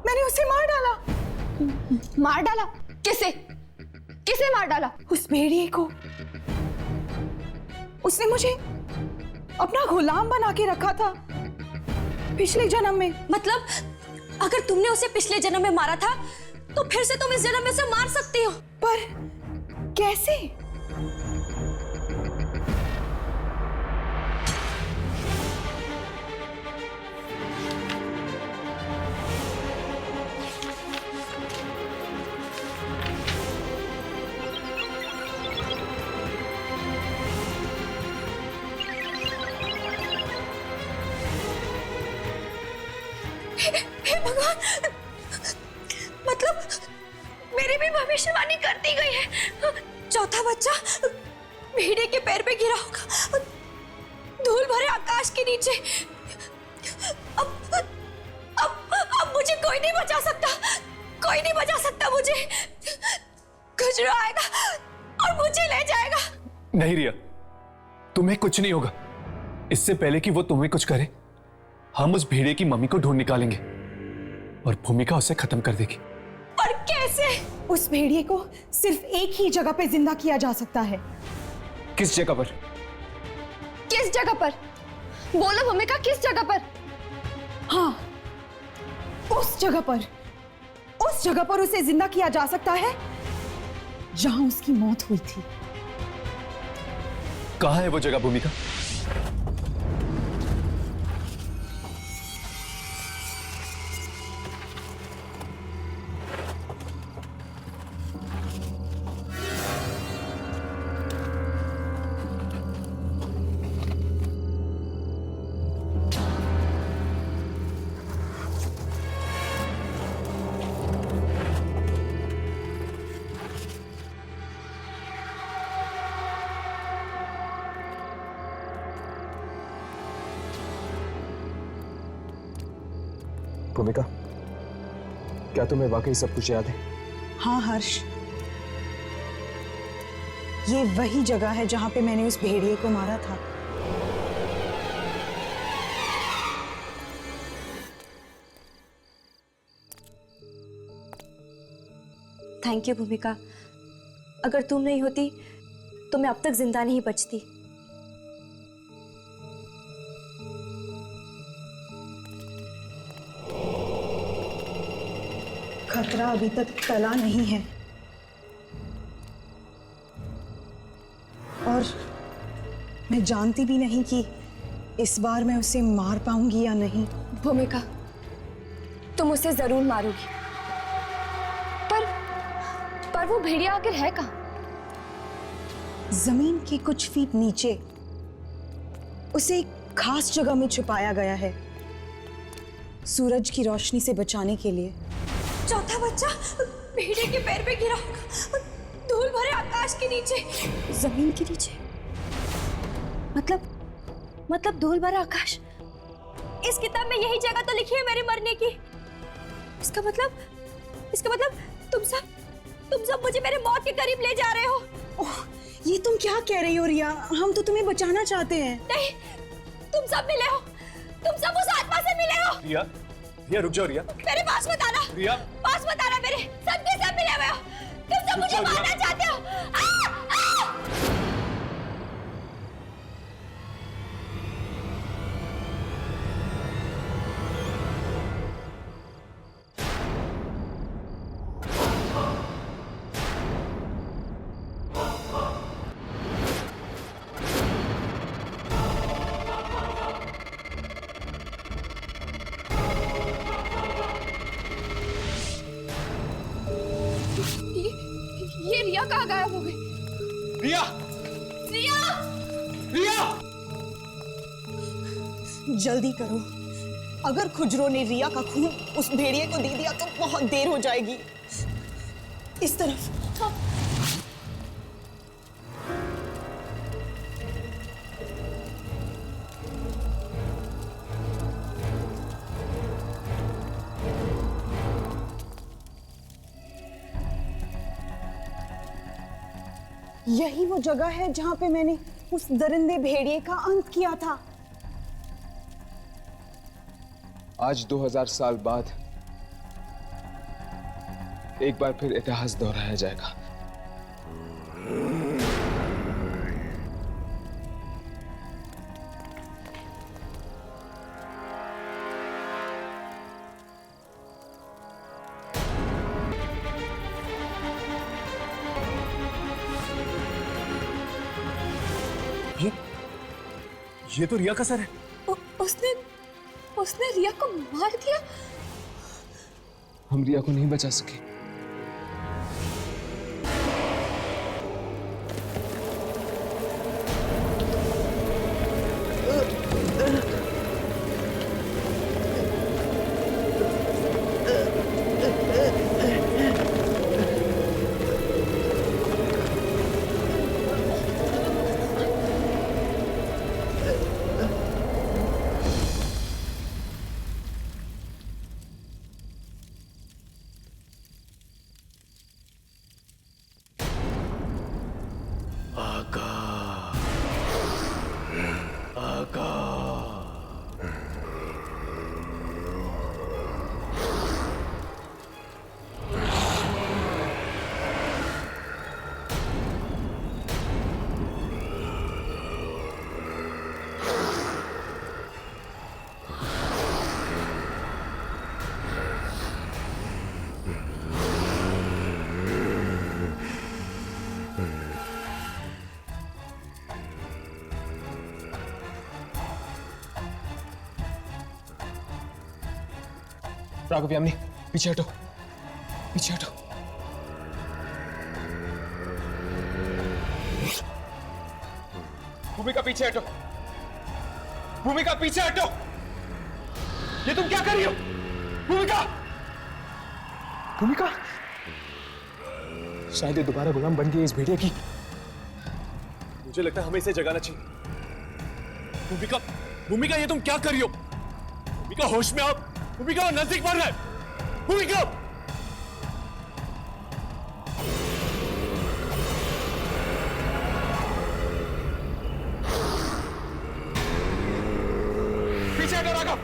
मैंने उसे मार डाला। मार डाला? किसे? किसे मार डाला? उस भेड़िए को। उसने मुझे अपना गुलाम बना के रखा था पिछले जन्म में। मतलब अगर तुमने उसे पिछले जन्म में मारा था तो फिर से तुम इस जन्म में उसे मार सकती हो। पर कैसे? हे भगवान, मतलब मेरी भी भविष्यवाणी कर दी गई है। चौथा बच्चा भेड़िए के पैर पे गिरा होगा, धूल भरे आकाश के नीचे। अब मुझे कोई नहीं बचा सकता, कोई नहीं बचा सकता मुझे। गुजरा आएगा और मुझे ले जाएगा। नहीं रिया, तुम्हें कुछ नहीं होगा। इससे पहले कि वो तुम्हें कुछ करे, हम उस भेड़िए की मम्मी को ढूंढ निकालेंगे और भूमिका उसे खत्म कर देगी। पर कैसे? उस भेड़िए को सिर्फ एक ही जगह पे जिंदा किया जा सकता है। किस जगह पर? किस जगह पर? बोलो भूमिका, किस जगह पर? हाँ, उस जगह पर उसे जिंदा किया जा सकता है जहां उसकी मौत हुई थी। कहाँ है वो जगह भूमिका? भूमिका, क्या तुम्हें वाकई सब कुछ याद है? हाँ हर्ष, ये वही जगह है जहां पे मैंने उस भेड़िए को मारा था। थैंक यू भूमिका, अगर तुम नहीं होती तो मैं अब तक जिंदा नहीं बचती। खतरा अभी तक टला नहीं है और मैं जानती भी नहीं कि इस बार मैं उसे मार पाऊंगी या नहीं। भूमिका, तुम उसे जरूर मारोगी, पर वो भेड़िया आखिर है कहाँ? जमीन के कुछ फीट नीचे उसे एक खास जगह में छुपाया गया है, सूरज की रोशनी से बचाने के लिए। चौथा बच्चा भेड़िए के पैर पे गिरा होगा, धूल भरे आकाश के नीचे, जमीन के नीचे। मतलब धूल भरा आकाश। इस किताब में यही जगह तो लिखी है मेरे मरने की। इसका मतलब तुम सब मुझे मेरे मौत के करीब ले जा रहे हो। ओह, ये तुम क्या कह रही हो रिया? हम तो तुम्हें बचाना चाहते हैं। नहीं, तुम सब मिले हो, तुम सब उस आत्मा से मिले हो। रिया रुक जाओ। रिया मेरे पास मत आना। रिया पास मत आना मेरे। सब के सब मिले हुए हो, तुम सब मुझे मारना चाहते हो। ये रिया कहाँ गायब हो गई? रिया! रिया! रिया! जल्दी करो, अगर खुजरो ने रिया का खून उस भेड़िए को दे दिया तो बहुत देर हो जाएगी। इस तरफ। यही वो जगह है जहां पे मैंने उस दरिंदे भेड़िए का अंत किया था। आज 2000 साल बाद एक बार फिर इतिहास दोहराया जाएगा। ये तो रिया का सर है। उसने रिया को मार दिया। हम रिया को नहीं बचा सके। राघव यामिनी पीछे हटो, पीछे हटो। भूमिका पीछे हटो, भूमिका पीछे हटो। ये तुम क्या कर रही हो? भूमिका, भूमिका, शायद ये दोबारा गुलाम बन गई इस भेड़िया की। मुझे लगता है हमें इसे जगाना चाहिए। भूमिका, भूमिका ये तुम क्या कर रही हो? भूमिका होश में आओ, भूमिका नजदीक बढ़ रहा है। भूमिका, पीछे हटो राघव।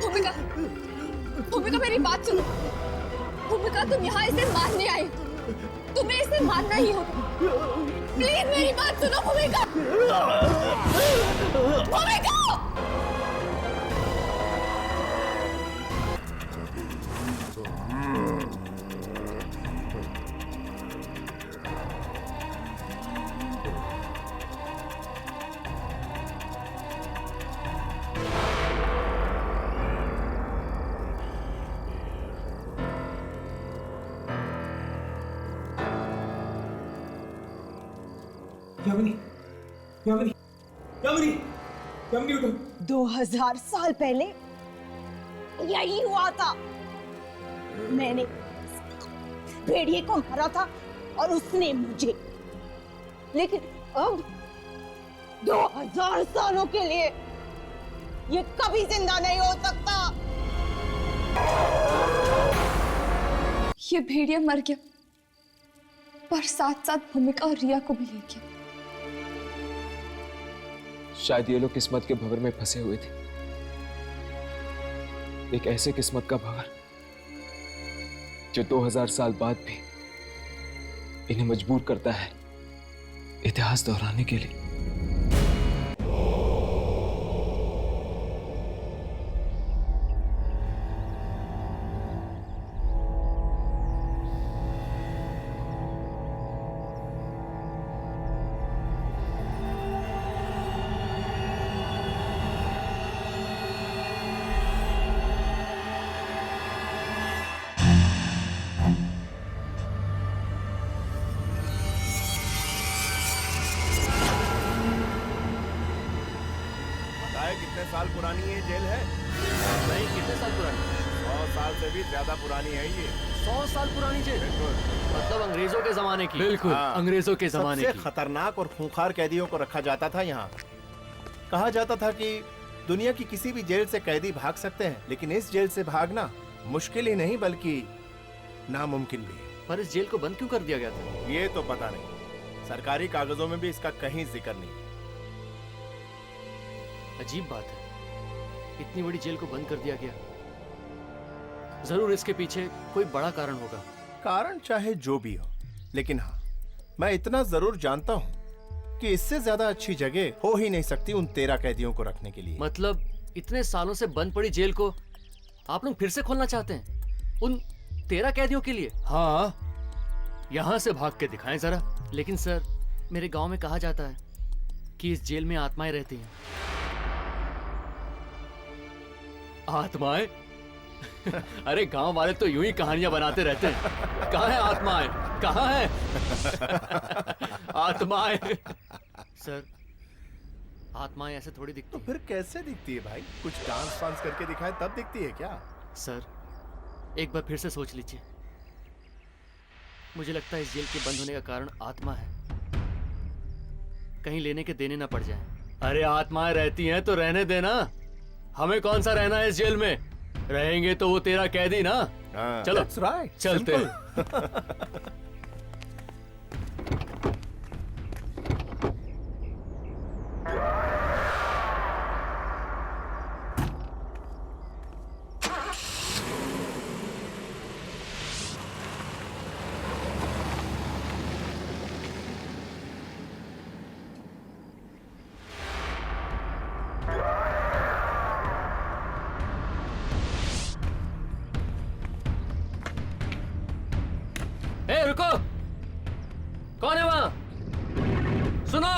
भूमिका, भूमिका मेरी बात सुनो। भूमिका तुम यहाँ इसे मारने आई, तुम्हें इसे मारना ही होगा। प्लीज मेरी बात सुनो भूमिका। भूमिका, यामिनी, यामिनी, यामिनी, यामिनी उठो। 2000 साल पहले यही हुआ था। मैंने भेड़िए को मारा था और उसने मुझे। लेकिन अब 2000 सालों के लिए ये कभी जिंदा नहीं हो सकता। ये भेड़िया मर गया, पर साथ साथ भूमिका और रिया को भी ले गया। शायद ये लोग किस्मत के भंवर में फंसे हुए थे। एक ऐसे किस्मत का भंवर जो 2000 साल बाद भी इन्हें मजबूर करता है इतिहास दोहराने के लिए। कितने साल पुरानी ये जेल है? नहीं, कितने साल पुरानी? 100 साल से भी ज्यादा पुरानी है ये। 100 साल पुरानी जेल? मतलब अंग्रेजों के जमाने की? बिल्कुल, अंग्रेजों के जमाने की। सबसे खतरनाक और खूंखार कैदियों को रखा जाता था यहाँ। कहा जाता था कि दुनिया की किसी भी जेल से कैदी भाग सकते हैं, लेकिन इस जेल से भागना मुश्किल ही नहीं बल्कि नामुमकिन भी। पर इस जेल को बंद क्यों कर दिया गया था? ये तो पता नहीं, सरकारी कागजों में भी इसका कहीं जिक्र नहीं। अजीब बात है, इतनी बड़ी जेल को बंद कर दिया गया। जरूर इसके पीछे कोई बड़ा कारण होगा। कारण चाहे जो भी हो, लेकिन हाँ, मैं इतना जरूर जानता हूँ कि इससे ज्यादा अच्छी जगह हो ही नहीं सकती उन 13 कैदियों को रखने के लिए। मतलब इतने सालों से बंद पड़ी जेल को आप लोग फिर से खोलना चाहते हैं उन 13 कैदियों के लिए? हाँ, यहाँ से भाग के दिखाएं जरा। लेकिन सर, मेरे गांव में कहा जाता है कि इस जेल में आत्माएं रहती हैं। आत्माएं? अरे गांव वाले तो यूं ही कहानियां बनाते रहते हैं। कहाँ है आत्माएं? कहाँ है आत्माएं? सर, आत्माएं ऐसे थोड़ी दिखती तो फिर कैसे दिखती है भाई? कुछ डांस वांस करके दिखाए तब दिखती है क्या? सर, एक बार फिर से सोच लीजिए। मुझे लगता है इस जेल के बंद होने का कारण आत्मा है। कहीं लेने के देने ना पड़ जाए। अरे आत्माएं रहती हैं तो रहने देना। हमें कौन सा रहना है इस जेल में? रहेंगे तो वो 13 कैदी ना। चलो, That's right. चलते। ए रुको, कौन है वहां? सुनो,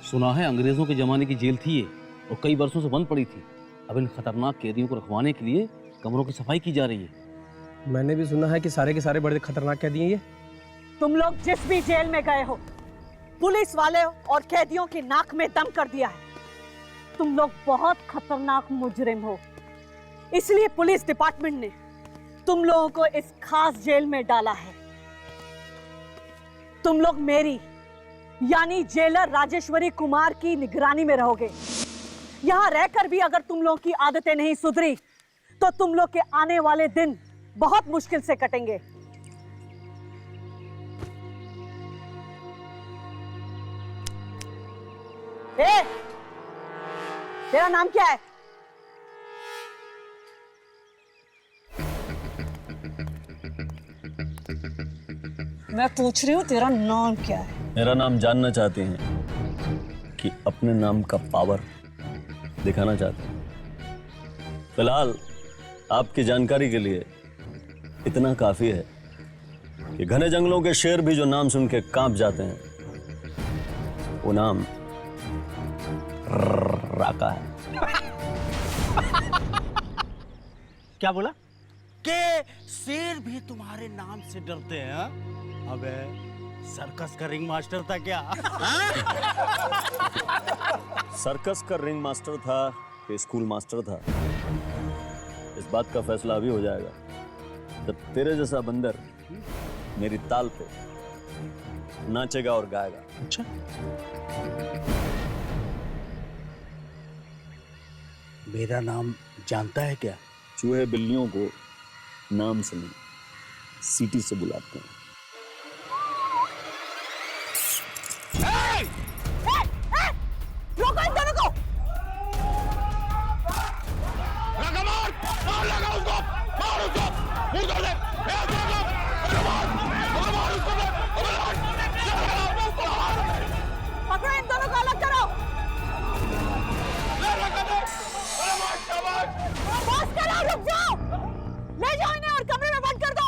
सुना है अंग्रेजों के जमाने की जेल थी ये और कई वर्षों से बंद पड़ी थी। अब इन खतरनाक कैदियों को रखवाने के लिए कमरों की सफाई की जा रही है। मैंने भी सुना है कि सारे के सारे बड़े खतरनाक कैदी हैं ये। तुम लोग जिस भी जेल में गए हो, पुलिस वाले और कैदियों की नाक में दम कर दिया है। तुम लोग बहुत खतरनाक मुजरिम हो, इसलिए पुलिस डिपार्टमेंट ने तुम लोगों को इस खास जेल में डाला है। तुम लोग मेरी यानी जेलर राजेश्वरी कुमार की निगरानी में रहोगे। यहां रहकर भी अगर तुम लोगों की आदतें नहीं सुधरी तो तुम लोग के आने वाले दिन बहुत मुश्किल से कटेंगे। तेरा नाम क्या है? मैं पूछ रही हूँ तेरा नाम क्या है? मेरा नाम जानना चाहते हैं कि अपने नाम का पावर दिखाना चाहते हैं? फिलहाल आपकी जानकारी के लिए इतना काफी है कि घने जंगलों के शेर भी जो नाम सुन के कांप जाते हैं, वो नाम राका है। क्या बोला? के शेर भी तुम्हारे नाम से डरते हैं? हाँ? अबे सर्कस का रिंग मास्टर था क्या? सर्कस का रिंग मास्टर था कि स्कूल मास्टर था, इस बात का फैसला अभी हो जाएगा जब तेरे जैसा बंदर मेरी ताल पे नाचेगा और गाएगा। अच्छा, मेरा नाम जानता है क्या? चूहे बिल्लियों को नाम से नहीं, सीटी से बुलाते हैं। रोको इन दोनों को! पकड़ो इन दोनों को, अलग करो! बस करो, रुक जाओ! ले जाओ इन्हें और कमरे में बंद कर दो!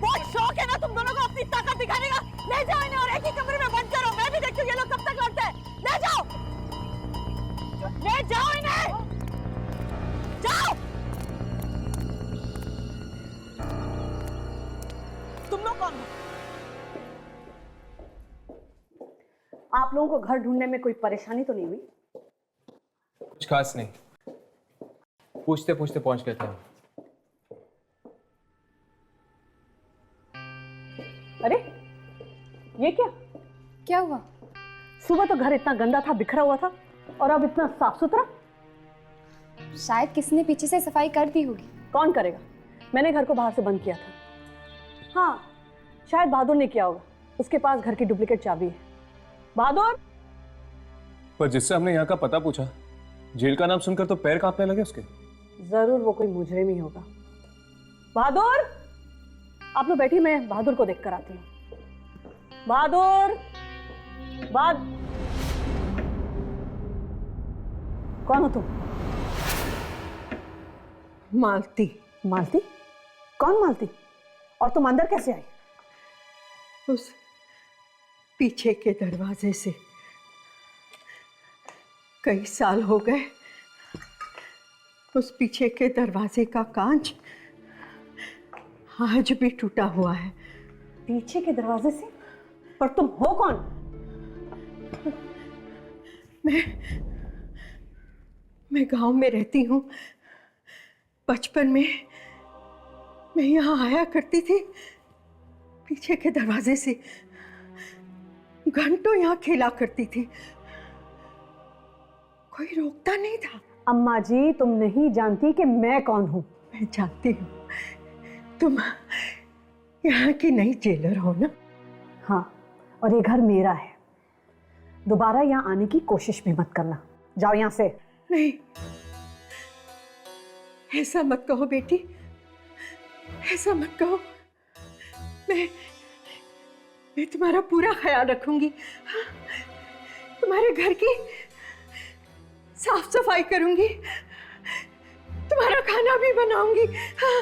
बहुत शौक है ना तुम दोनों को अपनी ताकत दिखाने का। ले जाओ इन्हें और एक ही कमरे में बंद करो। मैं भी देखती हूँ ये लोग कब तक लड़ते हैं। ले जाओ इन्हें, जाओ। तुम लोग कौन हो? आप लोगों को घर ढूंढने में कोई परेशानी तो नहीं हुई? कुछ खास नहीं, पूछते पूछते पहुंच गए थे। अरे ये क्या हुआ? सुबह तो घर इतना गंदा था, बिखरा हुआ था, और अब इतना साफ सुथरा। शायद किसी ने पीछे से सफाई कर दी होगी। कौन करेगा? मैंने घर को बाहर से बंद किया था। हाँ, शायद बहादुर ने किया होगा। उसके पास घर की डुप्लीकेट चाबी है। बहादुर! पर जिससे हमने यहाँ का पता पूछा, जेल का नाम सुनकर तो पैर कांपने लगे उसके। जरूर वो कोई मुजरिम ही होगा। बहादुर! आप लोग बैठी, मैं बहादुर को देखकर आती हूँ। बहादुर! कौन हो तुम? मालती। मालती? कौन मालती? और तुम अंदर कैसे आई? उस पीछे के दरवाजे से। कई साल हो गए, उस पीछे के दरवाजे का कांच आज भी टूटा हुआ है। पीछे के दरवाजे से? पर तुम हो कौन? मैं गांव में रहती हूँ। बचपन में मैं यहाँ आया करती थी पीछे के दरवाजे से। घंटों यहाँ खेला करती थी, कोई रोकता नहीं था। अम्मा जी, तुम नहीं जानती कि मैं कौन हूँ। मैं जानती हूँ, तुम यहाँ की नई जेलर हो ना? हाँ, और ये घर मेरा है। दोबारा यहाँ आने की कोशिश भी मत करना। जाओ यहाँ से। नहीं, ऐसा मत कहो बेटी, ऐसा मत कहो। मैं तुम्हारा पूरा ख्याल रखूंगी। हाँ, तुम्हारे घर की साफ सफाई करूंगी, तुम्हारा खाना भी बनाऊंगी। हाँ,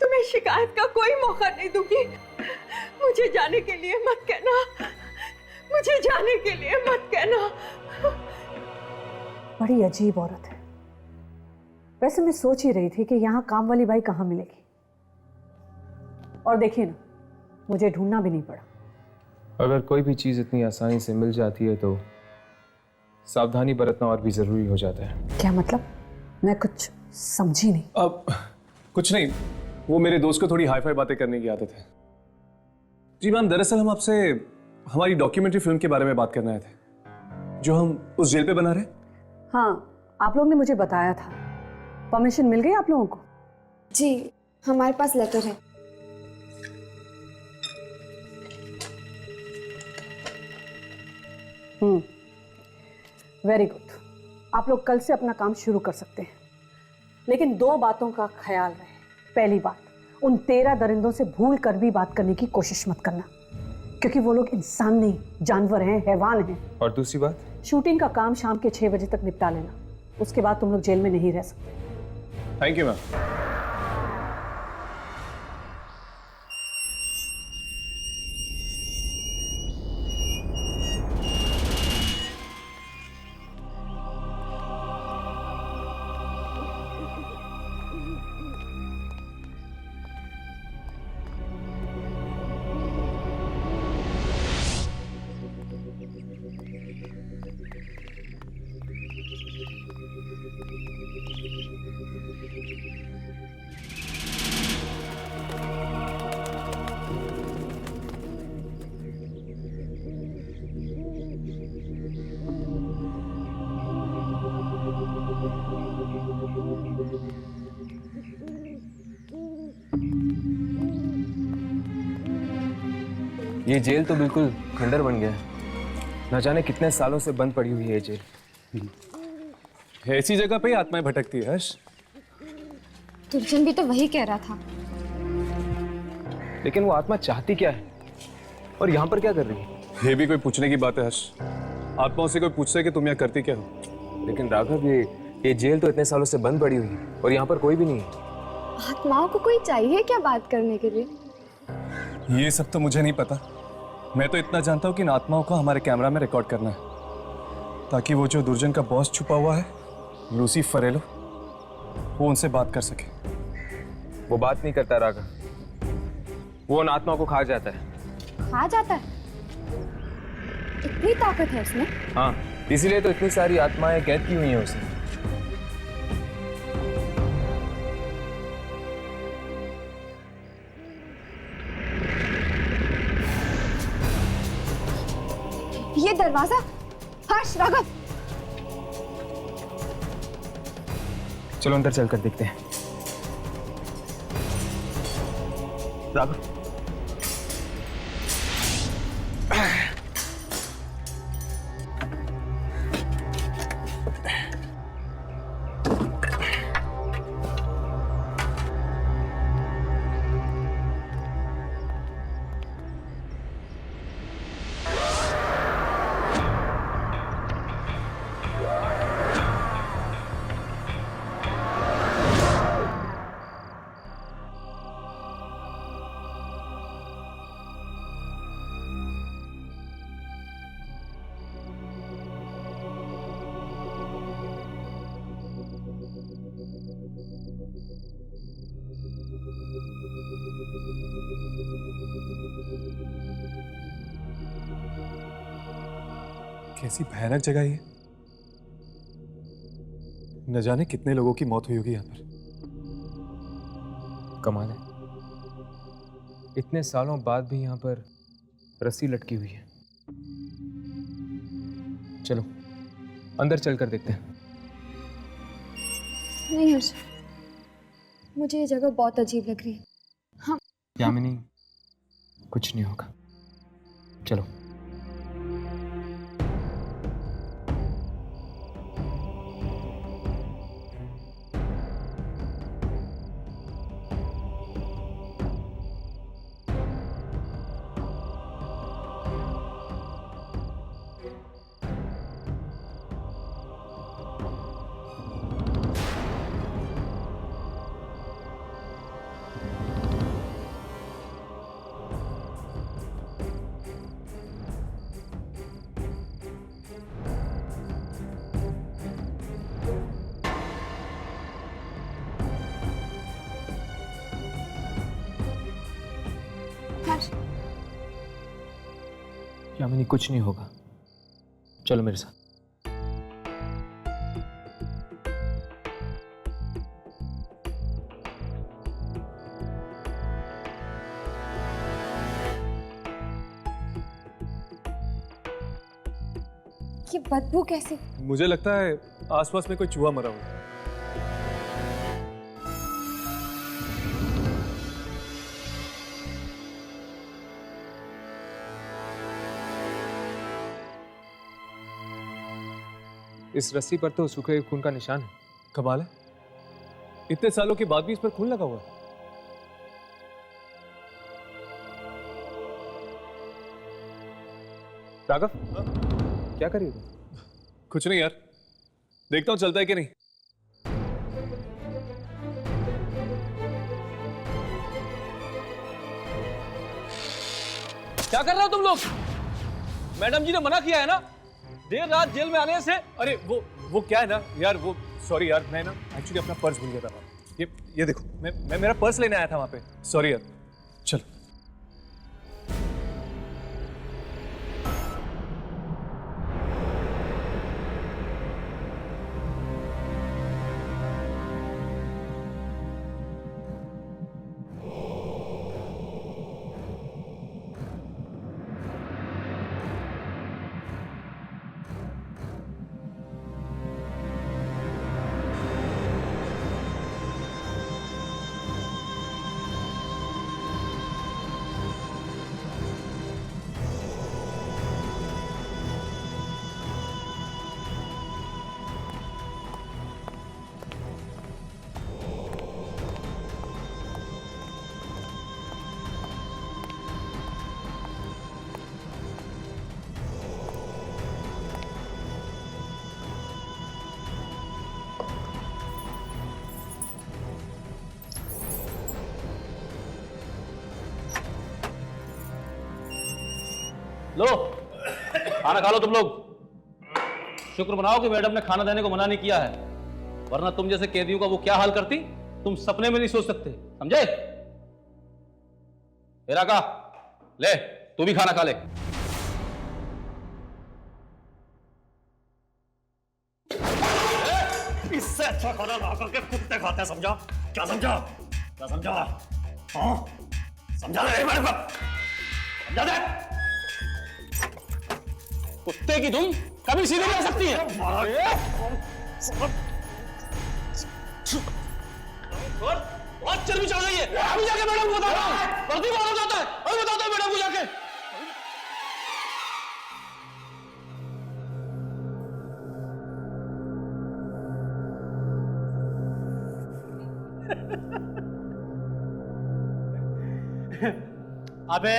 तुम्हें शिकायत का कोई मौका नहीं दूंगी। मुझे जाने के लिए मत कहना, मुझे जाने के लिए मत कहना। बड़ी अजीब औरत है। वैसे मैं सोच ही रही थी कि यहाँ काम वाली बाई कहाँ मिलेगी। और देखिए ना, मुझे ढूंढना भी नहीं पड़ा। अगर कोई भी चीज इतनी आसानी से मिल जाती है तो सावधानी बरतना और भी जरूरी हो जाता है। क्या मतलब? मैं कुछ समझी नहीं। अब कुछ नहीं, वो मेरे दोस्त को थोड़ी हाई फाई बातें करने की आदत है। जी मैम, दरअसल हम आपसे हमारी डॉक्यूमेंट्री फिल्म के बारे में बात करने आए थे जो हम उस जेल पे बना रहे। हाँ, आप लोग ने मुझे बताया था। परमिशन मिल गई आप लोगों को? जी, हमारे पास लेटर है। वेरी गुड, आप लोग कल से अपना काम शुरू कर सकते हैं, लेकिन 2 बातों का ख्याल रहे। पहली बात, उन 13 दरिंदों से भूल कर भी बात करने की कोशिश मत करना, क्योंकि वो लोग इंसान नहीं, जानवर हैं, हैवान हैं। और दूसरी बात, शूटिंग का काम शाम के 6 बजे तक निपटा लेना, उसके बाद तुम लोग जेल में नहीं रह सकते। Thank you ma'am. ये जेल तो बिल्कुल खंडर बन गया है। न जाने कितने सालों से बंद पड़ी हुई है ये जेल। ऐसी जगह पे ही आत्माएं भटकती है हर्ष। दुर्जन भी तो वही कह रहा था। लेकिन वो आत्मा चाहती क्या है और यहाँ पर क्या कर रही है? ये भी कोई पूछने की बात है हर्ष? आत्माओं से कोई पूछता है कि तुम यहाँ करती क्या हो? लेकिन राघव, ये जेल तो इतने सालों से बंद पड़ी हुई है और यहाँ पर कोई भी नहीं है। आत्माओं को कोई चाहिए क्या बात करने के लिए? ये सब तो मुझे नहीं पता। मैं तो इतना जानता हूँ कि इन आत्माओं को हमारे कैमरा में रिकॉर्ड करना है, ताकि वो जो दुर्जन का बॉस छुपा हुआ है, लूसी फरेलो, वो उनसे बात कर सके। वो बात नहीं करता राघव, वो उन आत्माओं को खा जाता है। खा जाता है? इतनी ताकत है उसमें? हाँ, इसीलिए तो इतनी सारी आत्माएं कैद की हुई हैं उसे। ये दरवाजा, हर्ष, राघव, चलो अंदर चलकर देखते हैं। राघव, कैसी भयानक जगह ये। न जाने कितने लोगों की मौत हुई होगी यहाँ पर। कमाल है, इतने सालों बाद भी यहाँ पर रस्सी लटकी हुई है। चलो अंदर चलकर देखते हैं। नहीं हर्ष, मुझे ये जगह बहुत अजीब लग रही है। हाँ यामिनी, कुछ नहीं होगा, चलो। यामिनी, कुछ नहीं होगा, चलो मेरे साथ। ये बदबू कैसे? मुझे लगता है आसपास में कोई चूहा मरा हुआ है। इस रस्सी पर तो सूखे हुए खून का निशान है। कमाल है, इतने सालों के बाद भी इस पर खून लगा हुआ है। राघव, क्या कर रही हो? कुछ नहीं यार, देखता हूं चलता है कि नहीं। क्या कर रहे हो तुम लोग? मैडम जी ने मना किया है ना देर रात जेल में आने से। अरे वो क्या है ना यार, वो सॉरी यार, मैं ना एक्चुअली अपना पर्स भूल गया था वहाँ। ये देखो, मैं मेरा पर्स लेने आया था वहाँ पे। सॉरी यार, चलो। लो खाना खा लो तुम लोग। शुक्र मनाओ कि मैडम ने खाना देने को मना नहीं किया है, वरना तुम जैसे कैदियों का वो क्या हाल करती तुम सपने में नहीं सोच सकते, समझे? हेरा का ले, तू भी खाना खा ले। इससे अच्छा खाना ला करके कुत्ते खाते हैं, समझा? क्या समझा? क्या समझा? हाँ? समझा दे मेरे को, समझा दे। कुत्ते की तुम कभी सीधे नहीं आ सकती है। बहुत चर्बी चढ़ गई है। अभी जाके मैडम को बताता हूँ। वर्दी मारा जाता है, अभी बताता हूँ मैडम को जाके। अबे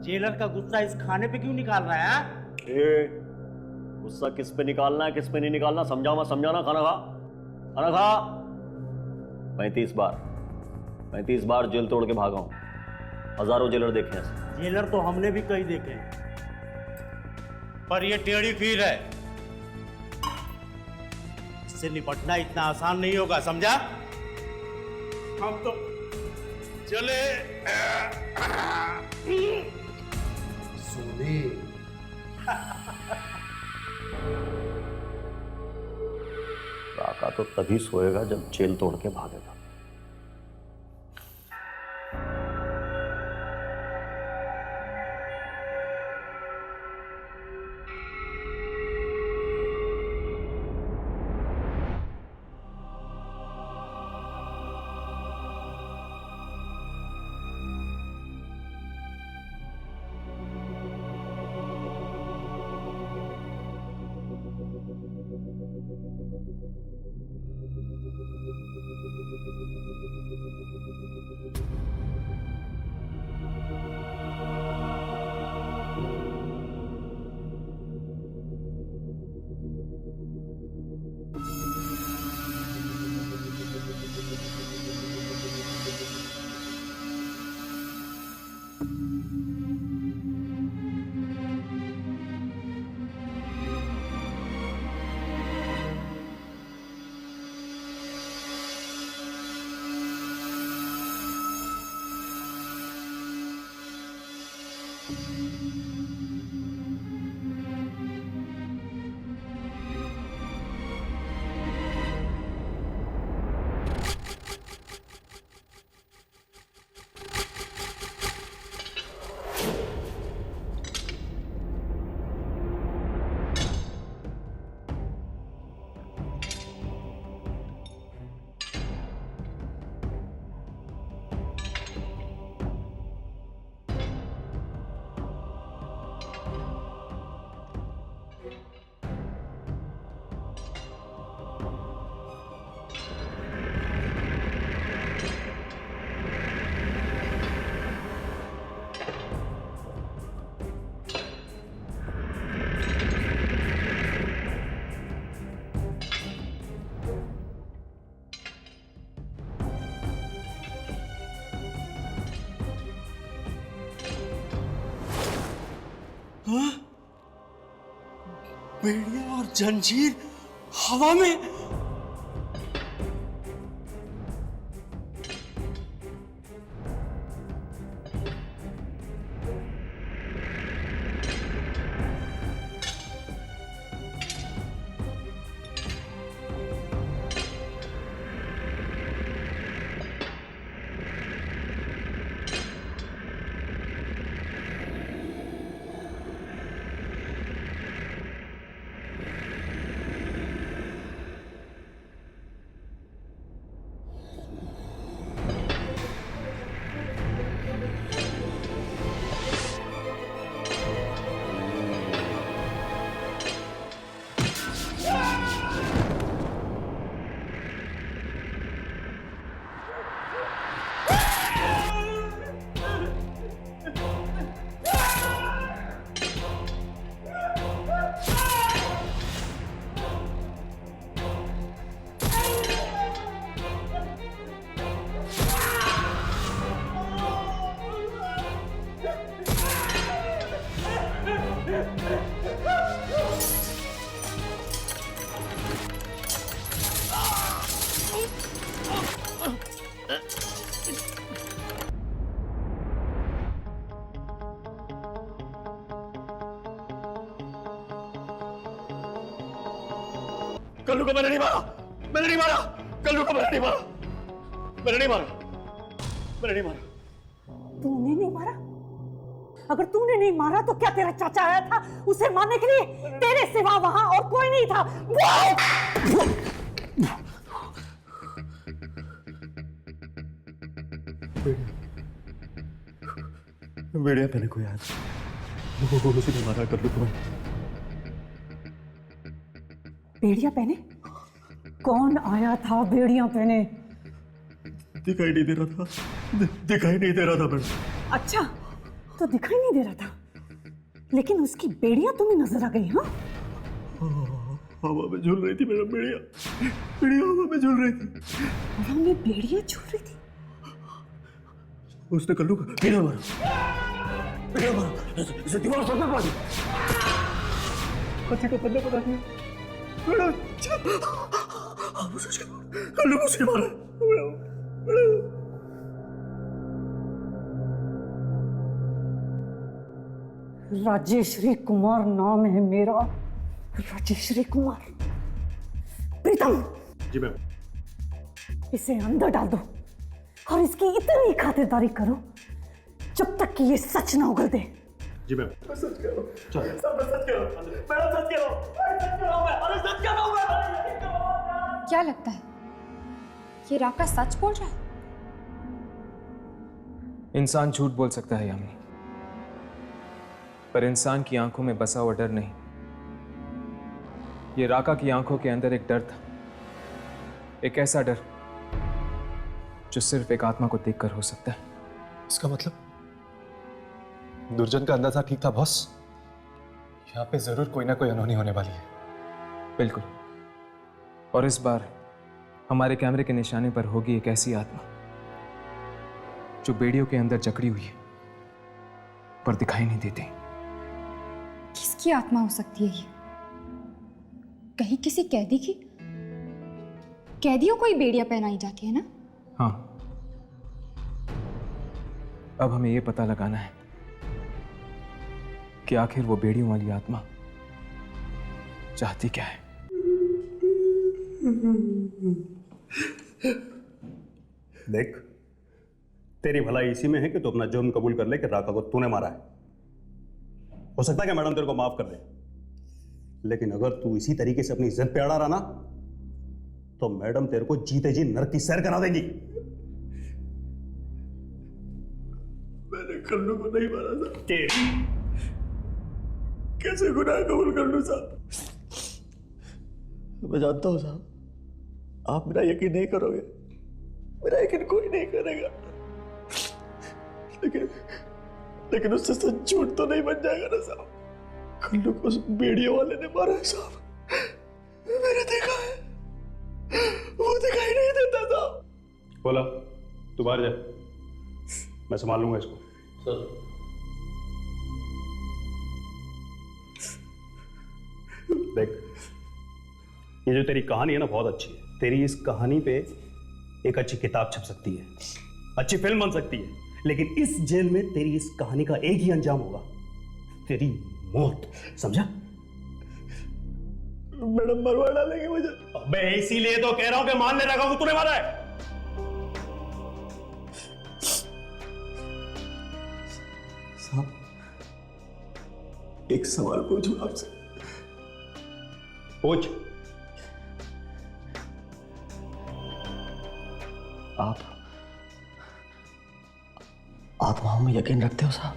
जेलर का गुस्सा इस खाने पे क्यों निकाल रहा है? गुस्सा किस पे निकालना है, किस पे नहीं निकालना समझाओ, मैं समझाना। खाना खा, खाना खा। 35 बार जेल तोड़ के भागा हूं, हजारों जेलर देखे हैं। जेलर तो हमने भी कई देखे हैं, पर ये टेढ़ी खीर है, इससे निपटना इतना आसान नहीं होगा, समझा? हम तो चले सोने। काका तो तभी सोएगा जब जेल तोड़ के भागेगा। हाँ? बेड़िया और जंजीर हवा में। कल्लू को मैंने नहीं मारा, मैंने नहीं मारा, कल्लू को मैंने नहीं मारा, मैंने नहीं मारा, मैंने नहीं मारा। तूने नहीं मारा? अगर तूने नहीं मारा तो क्या तेरा चाचा आया था उसे मारने के लिए? तेरे सिवा वहां और कोई नहीं था। बेड़िया पहने को याद, वो उसी ने मारा कल्लू को। बेड़िया पहने? कौन आया था बेड़िया पहने? दिखाई नहीं दे रहा था, दिखाई नहीं दे रहा था मैडम। अच्छा, तो दिखाई नहीं दे रहा था, लेकिन उसकी बेड़िया तुम्हें नजर आ गई? हाँ, हवा में झूल रही थी मैडम बेड़िया, बेड़िया हवा में झूल रही थी। हवा में बेड़िया झूल रही थी? उसने कल्लू को बेड़िया मारा, बेड़िया मारा, इसे दीवार से मार दी। हाथी का पल्ला पता नहीं। कल्लू को उसने मारा। राजेश्वरी कुमार नाम है मेरा, राजेश्वरी कुमार। प्रीतम, जी मैम। इसे अंदर डाल दो और इसकी इतनी खातिरदारी करो जब तक कि ये सच ना उगल दे। जी मैम। सच कह रहा हूँ, सच कह रहा हूँ, मैडम सच कह रहा हूँ, सच कह रहा हूँ मैं, अरे सच कह रहा हूँ मैं। क्या लगता है ये राका सच बोल रहा है? इंसान झूठ बोल सकता है यामिनी, पर इंसान की आंखों में बसा हुआ डर नहीं। ये राका की आंखों के अंदर एक डर था, एक ऐसा डर जो सिर्फ एक आत्मा को देखकर हो सकता है। इसका मतलब दुर्जन का अंदाजा ठीक था बॉस, यहाँ पे जरूर कोई ना कोई अनहोनी होने वाली है। बिल्कुल, और इस बार हमारे कैमरे के निशाने पर होगी एक ऐसी आत्मा जो बेड़ियों के अंदर जकड़ी हुई है पर दिखाई नहीं देती। किसकी आत्मा हो सकती है ये? कहीं किसी कैदी की? कैदियों को ही बेड़ियां पहनाई जाती है ना? हाँ, अब हमें यह पता लगाना है कि आखिर वो बेड़ियों वाली आत्मा चाहती क्या है। देख, तेरी भलाई इसी में है कि तू अपना जुर्म कबूल कर ले कि राका को तूने मारा है। हो सकता है कि मैडम तेरे को माफ कर दे, लेकिन अगर तू इसी तरीके से अपनी इज्जत पे अड़ा रहा ना तो मैडम तेरे को जीते जी नरक की सैर करा देगी। मैंने कल्लू को नहीं मारा था। कैसे गुनाह कबूल कर लूं साहब? मैं जानता हूं साहब, आप मेरा यकीन नहीं करोगे, मेरा यकीन कोई नहीं करेगा, लेकिन उससे सच झूठ तो नहीं बन जाएगा ना साहब। कल्लू को उस बेड़ियों वाले ने मारा है साहब, मैंने देखा है, वो दिखाई नहीं देता साहब। बोला तू बाहर जा, मैं संभाल लूंगा इसको। सर देख, ये जो तेरी कहानी है ना बहुत अच्छी है। तेरी इस कहानी पे एक अच्छी किताब छप सकती है, अच्छी फिल्म बन सकती है, लेकिन इस जेल में तेरी इस कहानी का एक ही अंजाम होगा, तेरी मौत। समझा? मैडम मरवा डालेंगे मुझे। अबे इसीलिए तो कह रहा हूं कि मान ले रखा तूने मारा है। साहब, एक सवाल पूछूं आपसे? पूछ। आप आत्माओं में यकीन रखते हो साहब?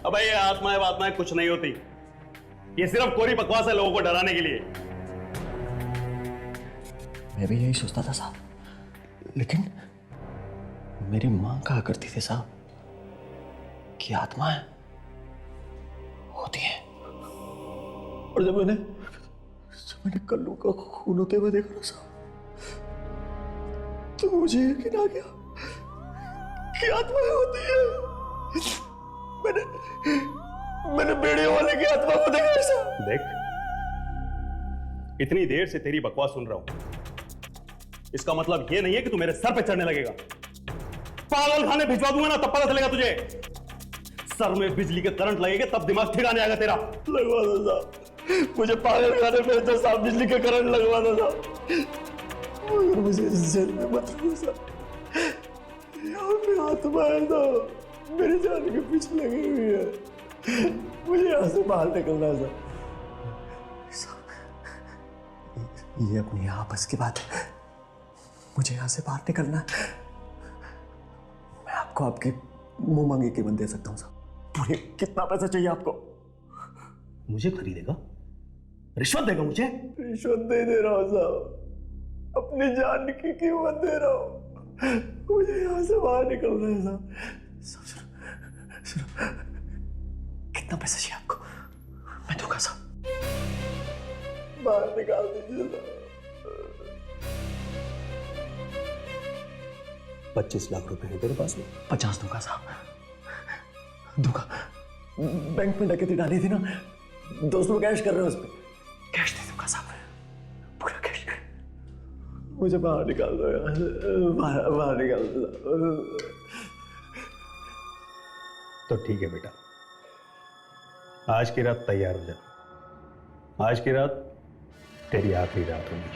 अबे ये आत्माएं कुछ नहीं होती, ये सिर्फ कोरी बकवास है लोगों को डराने के लिए। मैं भी यही सोचता था साहब, लेकिन मेरी मां कहा करती थी साहब कि आत्माएं होती हैं। और जब मैंने कल्लू का खून होते हुए देखा ना साहब, तो मुझे यकीन आ गया कि आत्माएं होती है। मैंने बेड़ियों वाले की आत्मा को देखा साहब। देख, इतनी देर से तेरी बकवास सुन रहा हूं, इसका मतलब यह नहीं है कि तू मेरे सर पे चढ़ने लगेगा। पागल खाने भिजवा दूंगा ना, तब पता चलेगा तुझे। सर में बिजली के करंट लगेगा तब दिमाग ठिकाने आएगा तेरा। लगवा दो साहब, मुझे पागल खाने पे तो साहब बिजली के करंट लगवा दो साहब, मगर मुझे इस जेल में मत रखो साहब। यहाँ पे आत्मा है तो मेरी जान के पीछे लगी हुई है, मुझे यहाँ से बाहर निकलना है साहब। ये अपनी आपस की बात है, मुझे यहां से बाहर निकलना है। मैं आपको आपकी मुंह मांगी कीमत दे सकता हूं साहब। पूरे कितना पैसा चाहिए आपको? मुझे खरीदेगा? रिश्वत देगा मुझे? रिश्वत नहीं दे रहा हूं साहब, अपनी जान की कीमत दे रहा हूं, मुझे यहाँ से बाहर निकलना है साहब। सुनो, कितना पैसा चाहिए आपको? मैं दूंगा साहब। बाहर निकाल दीजिए साहब। 25 लाख रुपए है तेरे पास में? 50 दूंगा साहब, दूंगा। बैंक में डकैती डाली थी ना, 200 कैश कर रहे हो उस पर, कैश दे दूंगा साहब, पूरा कैश। मुझे बाहर निकाल दो यार, बाहर निकाल दो। तो ठीक है बेटा, आज की रात तैयार हो जा। आज की रात तेरी आखिरी रात होगी।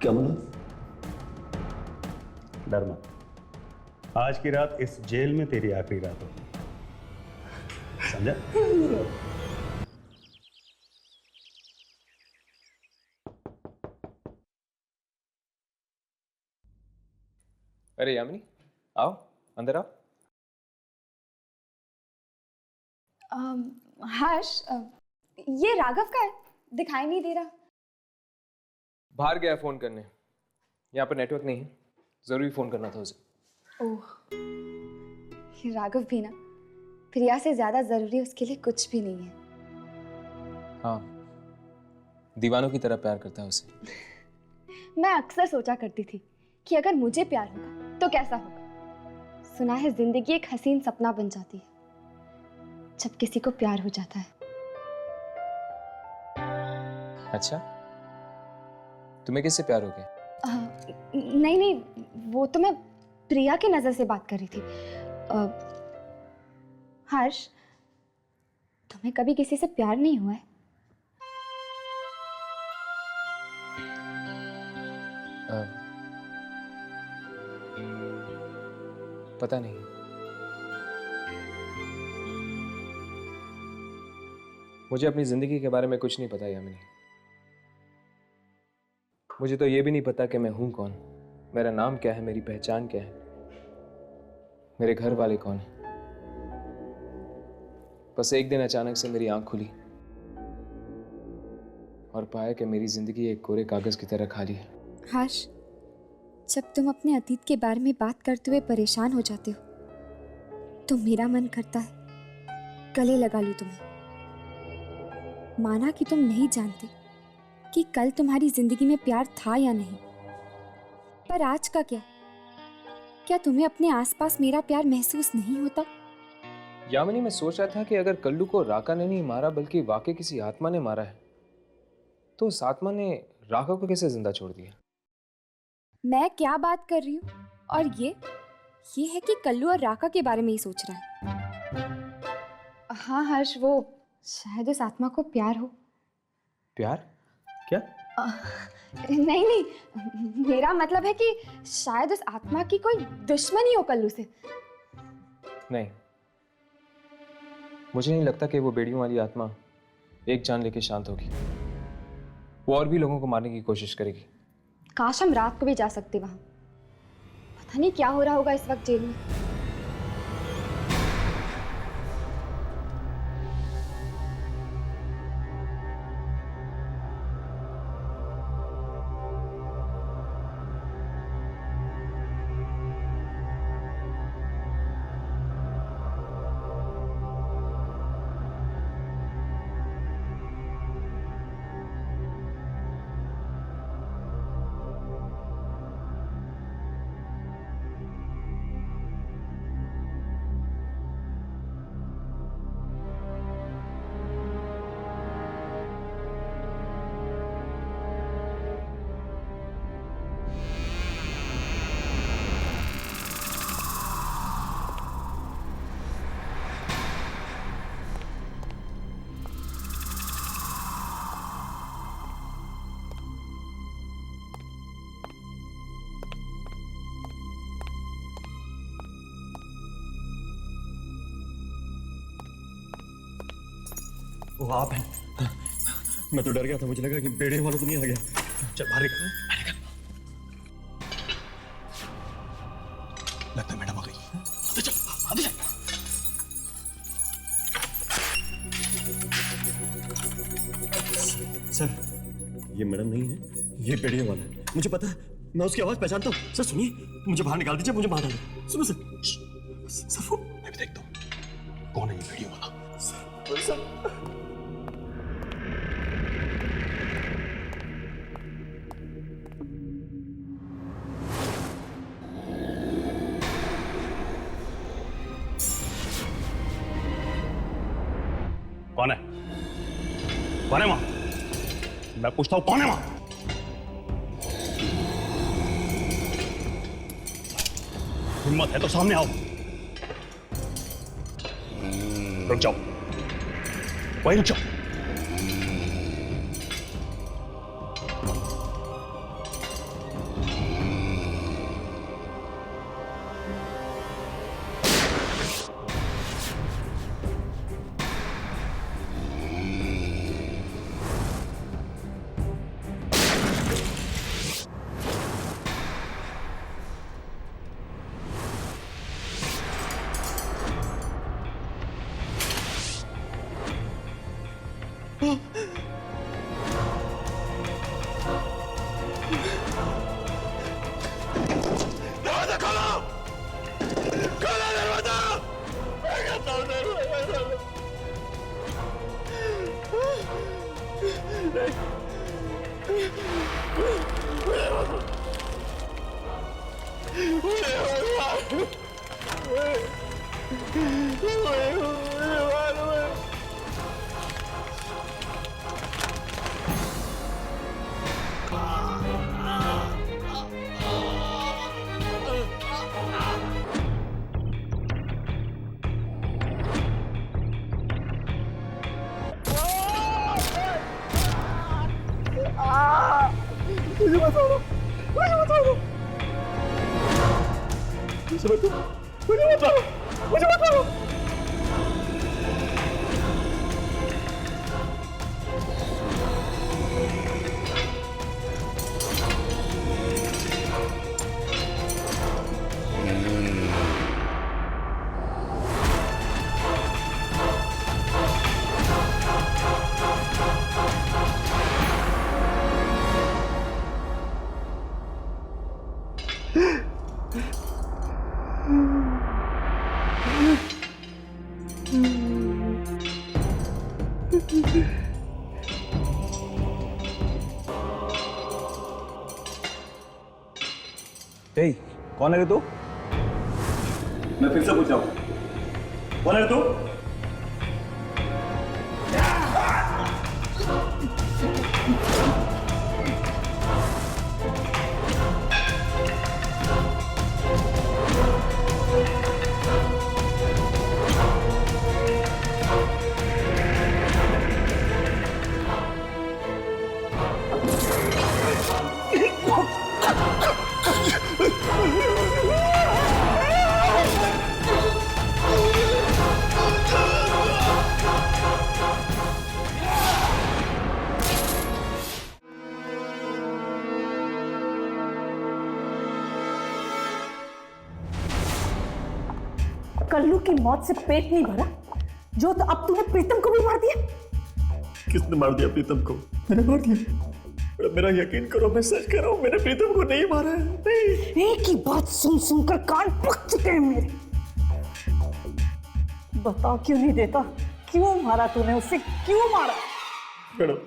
क्या मतलब? डर मत, आज की रात इस जेल में तेरी आखिरी रात होगी, समझा? अरे यामिनी, आओ अंदर आओ। हर्ष, ये राघव का है, दिखाई नहीं दे रहा। बाहर गया फोन करने, यहाँ पर नेटवर्क नहीं है, जरूरी फोन करना था उसे। ओह, ये राघव भी ना प्रिया से ज्यादा जरूरी उसके लिए कुछ भी नहीं है। हाँ, दीवानों की तरह प्यार करता है उसे। मैं अक्सर सोचा करती थी कि अगर मुझे प्यार होगा तो कैसा होगा। सुना है जिंदगी एक हसीन सपना बन जाती है जब किसी को प्यार हो जाता है। अच्छा, तुम्हें किससे प्यार हो गया? नहीं, वो तो मैं प्रिया की नजर से बात कर रही थी। हर्ष, तुम्हें कभी किसी से प्यार नहीं हुआ है? पता नहीं। मुझे अपनी जिंदगी के बारे में कुछ नहीं पता यामिनी। मुझे तो ये भी नहीं पता कि मैं हूं कौन, मेरा नाम क्या है, मेरी पहचान क्या है, मेरे घर वाले कौन है। बस एक दिन अचानक से मेरी आंख खुली और पाया कि मेरी जिंदगी एक कोरे कागज की तरह खाली है। हर्ष, जब तुम अपने अतीत के बारे में बात करते हुए परेशान हो जाते हो तो मेरा मन करता है गले लगा लूं तुम्हें। माना कि तुम नहीं जानते कि कल तुम्हारी जिंदगी में प्यार था या नहीं, पर आज का क्या? क्या तुम्हें अपने आसपास मेरा प्यार महसूस नहीं होता? यामिनी, मैं सोच रहा था कि अगर कल्लू को राका ने नहीं मारा बल्कि वाकई किसी आत्मा ने मारा है, तो उस आत्मा ने राका को कैसे जिंदा छोड़ दिया? मैं क्या बात कर रही हूँ? और ये है कि कल्लू और राका के बारे में ही सोच रहा है। हाँ हर्ष, वो शायद उस आत्मा को प्यार हो। प्यार? क्या? नहीं, मेरा मतलब है कि शायद उस आत्मा की कोई दुश्मनी हो कल्लू से। नहीं, मुझे नहीं लगता कि वो बेड़ियों वाली आत्मा एक जान लेके शांत होगी। वो और भी लोगों को मारने की कोशिश करेगी। काश हम रात को भी जा सकते वहां। पता नहीं क्या हो रहा होगा इस वक्त जेल में। वो आप हैं? मैं तो डर गया था, मुझे लगा कि बेड़े वाला तो नहीं आ गया। चल बाहर निकल। लगता है मैडम आ गई। आते चल, आते चल। सर, ये मैडम नहीं है, ये बेड़े वाला है। मुझे पता है, मैं उसकी आवाज पहचानता हूँ। सर सुनिए, मुझे बाहर निकाल दीजिए, मुझे मार डालो। सुनो सर। सर वो मैं भी देखता हूँ कौन है ये बेड़े वाला। सर कौन है? कौन है वहां? मैं पूछता हूं, कौन है वहां? हिम्मत है तो सामने आओ। रुक जाओ, वहीं रुक जाओ। दरवाजा खोलो! खोलो दरवाजा! मैं कहता हूं दरवाजा खोलो! मुझे बताओ, मुझे बताओ, मुझे बताओ, मुझे बताओ, मुझे बताओ। कौन है रे तू? मैं फिर से पूछा हूं, कौन है तू? कल्लू की मौत से पेट नहीं भरा जो तो अब तूने प्रीतम को भी मार दिया। किसने मार दिया प्रीतम को? मैंने मार दिया। मेरा यकीन करो, मैं सच कह रहा हूँ, मैंने प्रीतम को नहीं मारा है। नहीं। एक ही बात सुन सुनकर कान पक चुके हैं मेरे। बताओ क्यों नहीं देता? क्यों मारा तूने उसे? क्यों मारा? मैडम,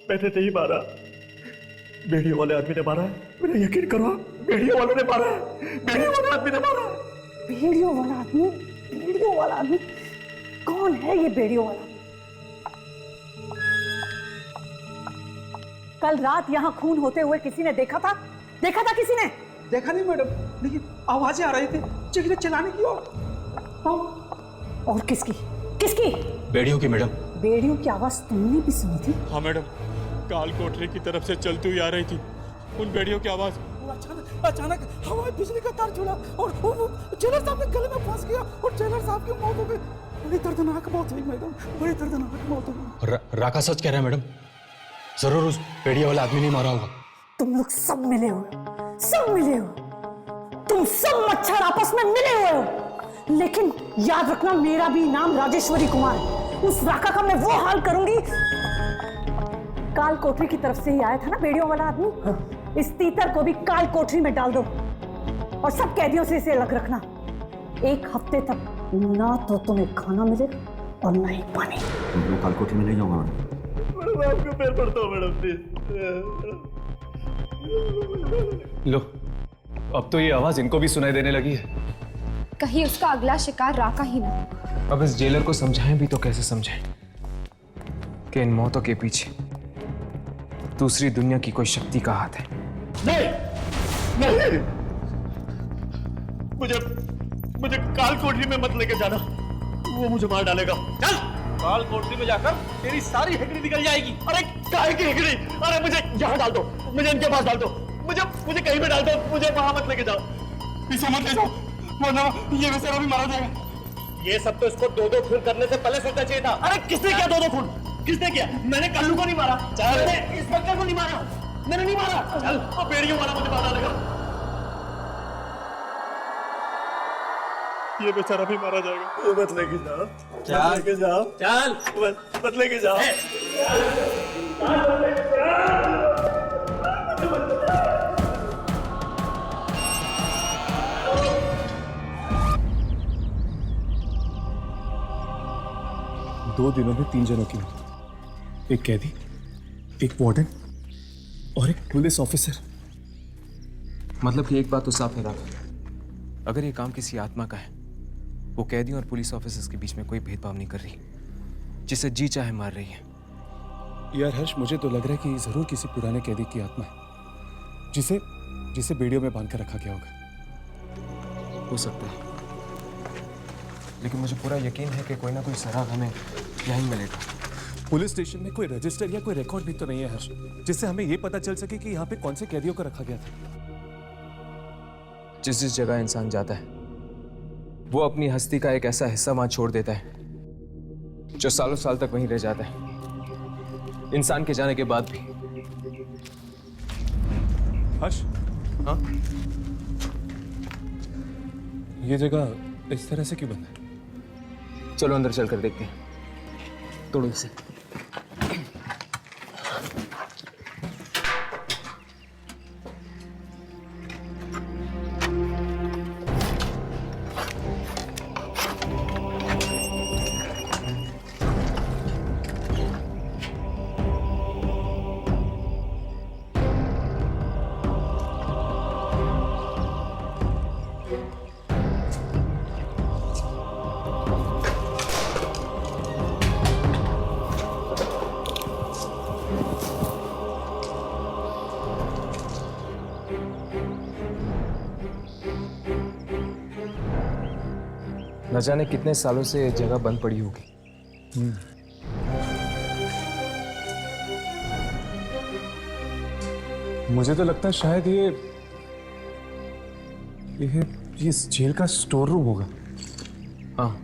मैंने नहीं मारा, बेड़ी वाले आदमी ने मारा है। मेरा यकीन करो, बेड़ी वालों ने मारा है। बेड़ी वाले आदमी ने मारा है। बेड़ियों वाला आदमी? बेड़ियों वाला आदमी कौन है? ये बेड़ियों वाला कल रात यहाँ खून होते हुए किसी ने देखा था? देखा था किसी ने? देखा नहीं मैडम, लेकिन आवाजें आ रही थी चिल्ला चिल्लाने की। और किसकी? किसकी? बेड़ियों की मैडम। बेड़ियों की आवाज तुमने भी सुनी थी? हाँ मैडम, काल कोठरी की तरफ से चलती हुई आ रही थी उन बेड़ियों की आवाज। अचानक हवाई बिजली का तार जुड़ा और वो जेलर साहब के गले में फंस गया और जेलर साहब की मौत हो गई। बड़ी दर्दनाक मौत हुई मैडम, बड़ी दर्दनाक मौत हो गई। राका सच कह रहा है मैडम, जरूर उस बेड़िया वाला आदमी नहीं मारा होगा। तुम लोग सब मिले हो, सब मिले हो, तुम सब मच्छर आपस में मिले हुए हो। लेकिन याद रखना, मेरा भी नाम राजेश्वरी कुमार है। उस राका का मैं वो हाल करूंगी। काल कोठरी की तरफ से ही आया था ना बेड़ियों वाला आदमी? हाँ। इस तीतर को भी काल कोठरी में डाल दो और सब कैदियों से इसे अलग रखना। 1 हफ्ते तक ना तो तुम्हें खाना मिले और ना ही पानी। मैं काल कोठरी में नहीं जाऊंगा मैडम। आपको पैर पड़ता हूँ मैडम, प्लीज। लो, अब तो ये आवाज इनको भी सुनाई देने लगी है। कहीं उसका अगला शिकार राका ही ना। अब इस जेलर को समझाएं भी तो कैसे समझाएं कि इन मौतों के पीछे दूसरी दुनिया की कोई शक्ति का हाथ है। नहीं, नहीं, मुझे काल कोठरी में मत लेके जाना, वो मुझे मार डालेगा। चल, काल कोठरी में जाकर तेरी सारी हेकड़ी निकल जाएगी। अरे काहे की हेकड़ी? अरे मुझे यहाँ डाल दो, मुझे इनके पास डाल दो, मुझे कहीं में डाल दो, मुझे वहां मत लेके जाओ, पीछे मत ले जाओ, वरना ये बेचारा भी मारा जाएगा। ये सब तो इसको 2-2 खून करने से पहले सोचना चाहिए था। अरे किसने किया 2-2 खून? किसने किया? मैंने कल्लू को नहीं मारा, मैंने इंस्पेक्टर को नहीं मारा, मैंने नहीं मारा। चल, वो बेड़ियों वाला मुझे मार डालेगा। ये बेचारा भी मारा जाएगा। मत लेके जाओ, मत लेके जाओ, चल, मत लेके जाओ। 2 दिनों में 3 जनों की मौत, एक कैदी, एक वार्डन और एक पुलिस ऑफिसर। मतलब कि एक बात तो साफ है राघव, अगर ये काम किसी आत्मा का है, वो कैदियों और पुलिस ऑफिसर्स के बीच में कोई भेदभाव नहीं कर रही, जिसे जी चाहे मार रही है। यार हर्ष, मुझे तो लग रहा है कि जरूर किसी पुराने कैदी की आत्मा है, जिसे बेड़ियों में बांध कर रखा गया होगा। हो सकता है, लेकिन मुझे पूरा यकीन है कि कोई ना कोई सराग हमें यहीं मिलेगा। पुलिस स्टेशन में कोई रजिस्टर या कोई रिकॉर्ड भी तो नहीं है हर्ष, जिससे हमें यह पता चल सके कि यहाँ पे कौन से कैदियों को रखा गया था। जिस जिस जगह इंसान जाता है, वो अपनी हस्ती का एक ऐसा हिस्सा वहां छोड़ देता है जो सालों साल तक वहीं रह जाता है, इंसान के जाने के बाद भी। हर्ष, हाँ, ये जगह इस तरह से क्यों बंद है? चलो अंदर चलकर देखते हैं। तोड़ो इसे। न जाने कितने सालों से ये जगह बंद पड़ी होगी। मुझे तो लगता है शायद ये इस जेल का स्टोर रूम होगा। हाँ,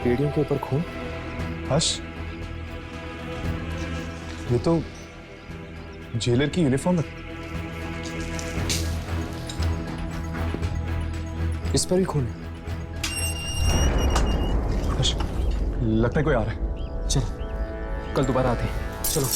बेड़ियों के ऊपर खून। हर्ष, ये तो जेलर की यूनिफॉर्म है। इस पर भी खून है। हर्ष, लगता है कोई आ रहा है। चलो कल दोबारा आते हैं। चलो।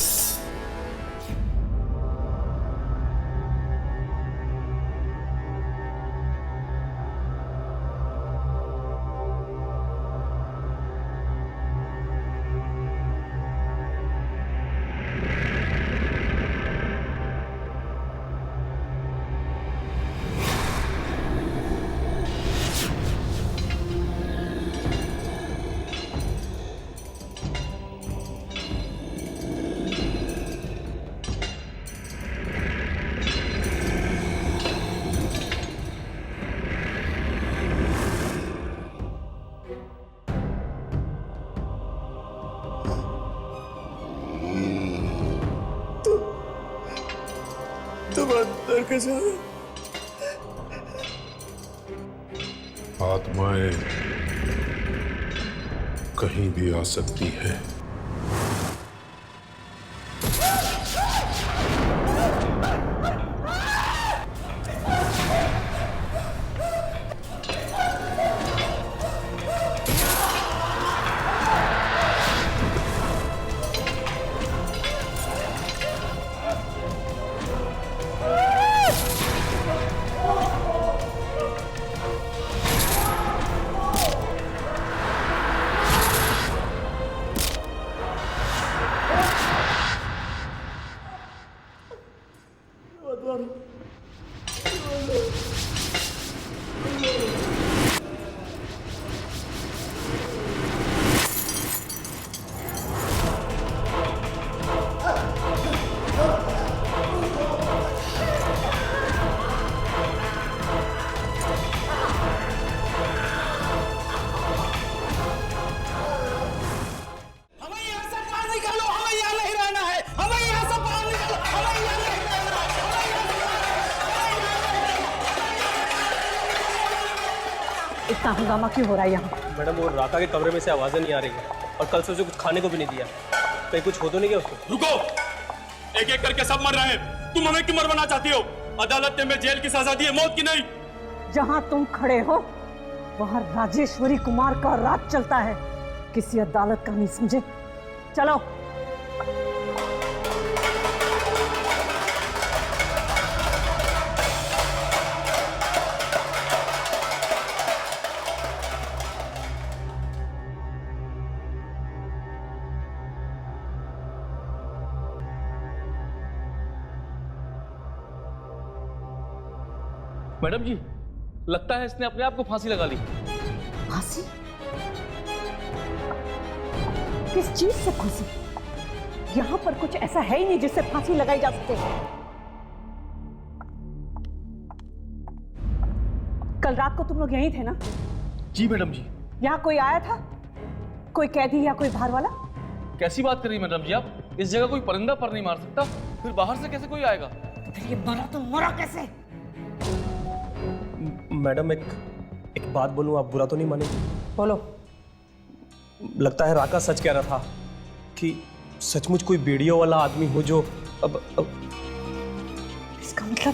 आत्माएं कहीं भी आ सकती है। इतना हंगामा क्यों हो रहा है यहाँ? मैडम वो राका के कमरे में से आवाजें नहीं आ रही है और कल से उसे कुछ खाने को भी नहीं दिया। कहीं कुछ हो तो नहीं गया उसको? रुको, एक एक करके सब मर रहे हैं। तुम हमें क्यों मरवाना चाहती हो? अदालत ने हमें जेल की सजा दी है, मौत की नहीं। जहाँ तुम खड़े हो वहाँ राजेश्वरी कुमार का राज चलता है। किसी अदालत का नहीं समझे। चलो। मैडम जी, लगता है इसने अपने आप को फांसी लगा ली। फांसी? किस चीज से फांसी? यहाँ पर कुछ ऐसा है ही नहीं जिससे फांसी लगाई जा सके। कल रात को तुम लोग यहीं थे ना? जी मैडम जी। यहाँ कोई आया था? कोई कैदी या कोई बाहर वाला? कैसी बात कर रही मैडम जी आप? इस जगह कोई परिंदा पर नहीं मार सकता, फिर बाहर से कैसे कोई आएगा? फिर ये मरा तो मरा कैसे? मैडम एक बात बोलूं, आप बुरा तो नहीं मानेंगे? बोलो। लगता है राका सच कह रहा था कि सचमुच कोई बेड़ियों वाला आदमी हो जो अब इसका मतलब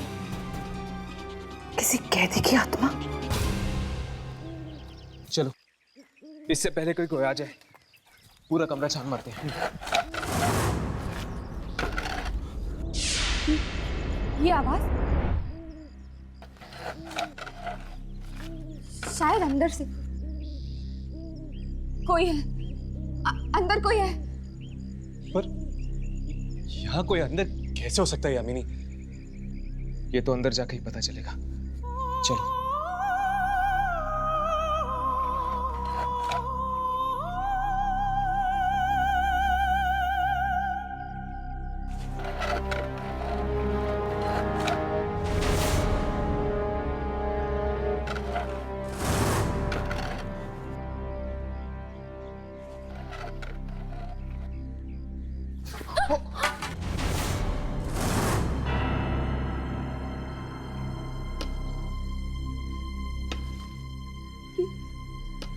किसी कैदी की आत्मा? चलो, इससे पहले कोई आ जाए पूरा कमरा छान मारते हैं। ये आवाज शायद अंदर से कोई है। अंदर कोई है। पर यहाँ कोई अंदर कैसे हो सकता है यामिनी? ये तो अंदर जाके ही पता चलेगा। चलो।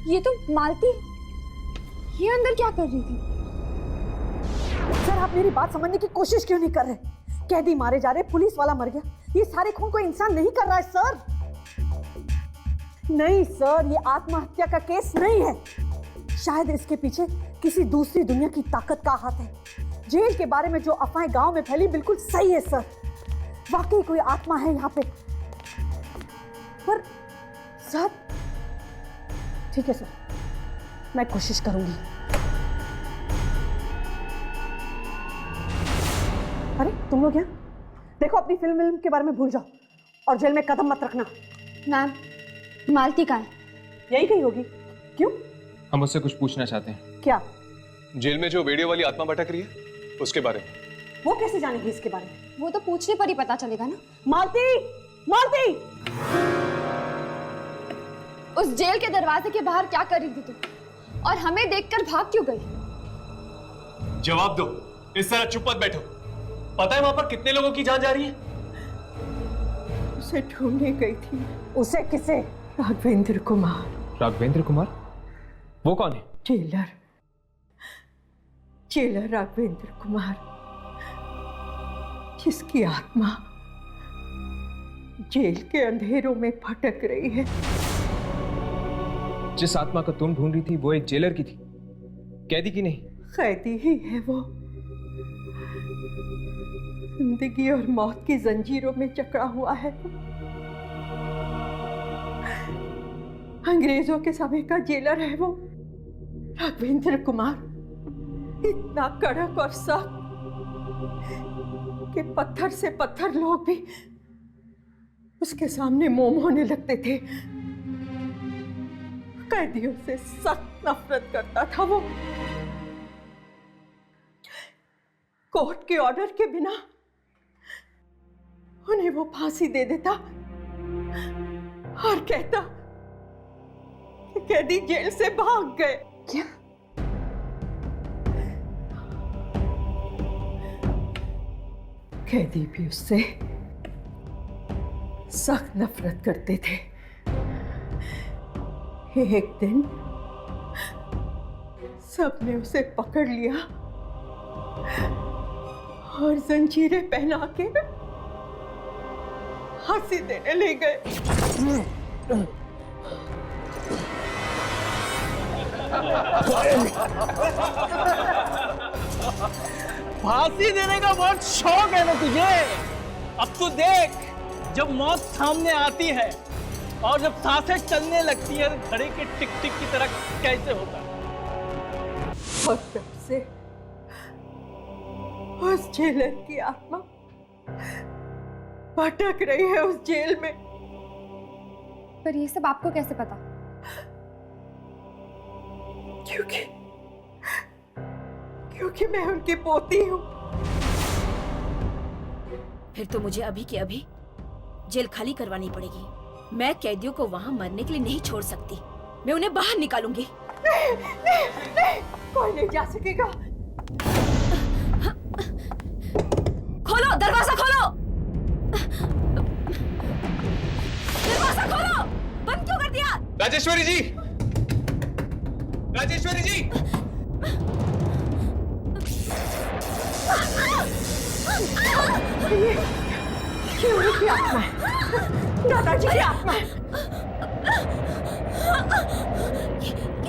ये तो मालती, ये अंदर क्या कर रही थी? सर आप मेरी बात समझने की कोशिश क्यों नहीं कर रहे? कैदी मारे जा रहे, पुलिस वाला मर गया, ये सारे खून कोई इंसान नहीं कर रहा है सर। नहीं सर, ये आत्महत्या का केस नहीं है। शायद इसके पीछे किसी दूसरी दुनिया की ताकत का हाथ है। जेल के बारे में जो अफवाहें गांव में फैली बिल्कुल सही है सर। वाकई कोई आत्मा है यहाँ पे। पर सर ठीक है सर, मैं कोशिश करूंगी। अरे तुम लोग यहाँ देखो, अपनी फिल्म के बारे में भूल जाओ और जेल में कदम मत रखना। मैम, मालती कहाँ है? यही कहीं होगी। क्यों? हम उससे कुछ पूछना चाहते हैं। क्या? जेल में जो वीडियो वाली आत्मा भटक रही है उसके बारे में। वो कैसे जानेगी इसके बारे में? वो तो पूछने पर ही पता चलेगा ना। मालती, मालती! उस जेल के दरवाजे के बाहर क्या कर रही थी तुम? और हमें देखकर भाग क्यों गई? जवाब दो, इस तरह चुप मत बैठो। पता है वहां पर कितने लोगों की जान जा रही है? उसे ढूंढने गई थी। उसे किसे? राघवेंद्र कुमार। राघवेंद्र कुमार? वो कौन है? जेलर राघवेंद्र कुमार, जिसकी आत्मा जेल के अंधेरों में भटक रही है। जिस आत्मा को तुम ढूंढ रही थी वो एक जेलर की थी, कैदी की नहीं। कैदी ही है वो। जिंदगी और मौत की जंजीरों में जकड़ा हुआ है। अंग्रेजों के समय का जेलर है वो राघवेंद्र कुमार। इतना कड़क और सख्त कि पत्थर से पत्थर लोग भी उसके सामने मोम होने लगते थे। कैदियों से सख्त नफरत करता था वो। कोर्ट के ऑर्डर के बिना उन्हें वो फांसी दे देता और कहता कि कैदी जेल से भाग गए। क्या? कैदी भी उससे सख्त नफरत करते थे। एक दिन सबने उसे पकड़ लिया और जंजीरें पहना के फांसी देने ले गए। फांसी देने का बहुत शौक है ना तुझे? अब तो देख, जब मौत सामने आती है और जब सांसें चलने लगती है तो घड़ी के टिक टिक की तरह कैसे होता है? और तब से उस जेलर की आत्मा भटक रही है उस जेल में। पर ये सब आपको कैसे पता? क्योंकि मैं उनकी पोती हूँ। फिर तो मुझे अभी के अभी जेल खाली करवानी पड़ेगी। मैं कैदियों को वहाँ मरने के लिए नहीं छोड़ सकती। मैं उन्हें बाहर निकालूंगी। नहीं, कोई नहीं जा सकेगा। खोलो, दरवाजा खोलो। दरवाजा खोलो। बंद क्यों कर दिया? राजेश्वरी जी, राजेश्वरी जी! ये उनकी आत्मा है। दादाजी की आत्मा।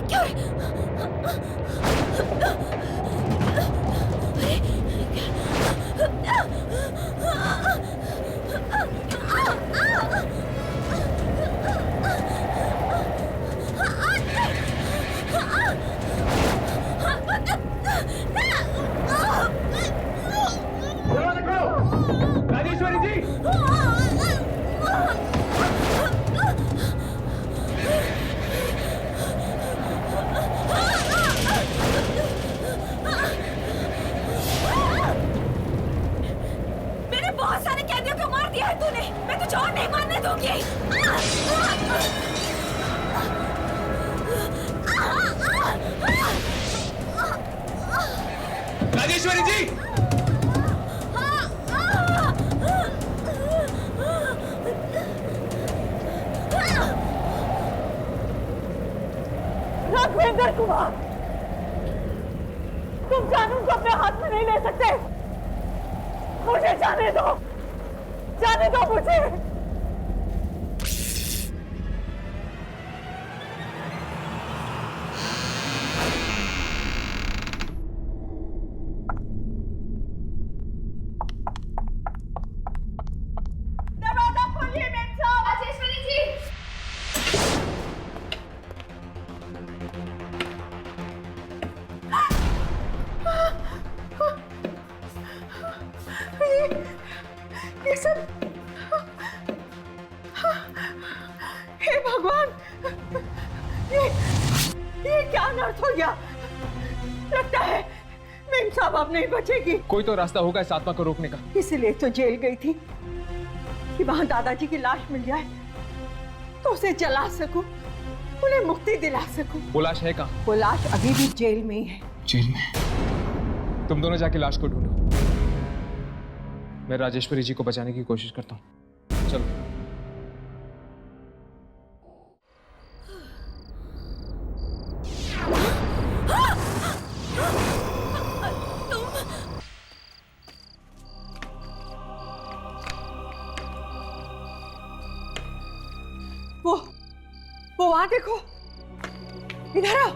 क्या? राजेश्वरी जी, मेरे बहुत सारे कैदियों को मार दिया है तूने। मैं तुझे और नहीं मारने दूंगी। राजेश्वरी जी, राघवेंद्र कुमार, तुम कानून को अपने हाथ में नहीं ले सकते। मुझे जाने दो मुझे। दरवाजा खोलिए मेम साहब। राजेश्वरी जी, ये सब, हे भगवान, ये क्या अनर्थ हो गया? लगता है मेम साहब अब नहीं बचेगी। कोई तो रास्ता होगा इस आत्मा को रोकने का। इसलिए तो जेल गई थी कि वहां दादाजी की लाश मिल जाए तो उसे जला सकूं, उन्हें मुक्ति दिला सकूं। वो लाश है कहाँ? वो लाश अभी भी जेल में ही है। जेल में? तुम दोनों जाके लाश को ढूंढो, मैं राजेश्वरी जी को बचाने की कोशिश करता हूँ। चलो। वो वहां देखो, इधर आओ,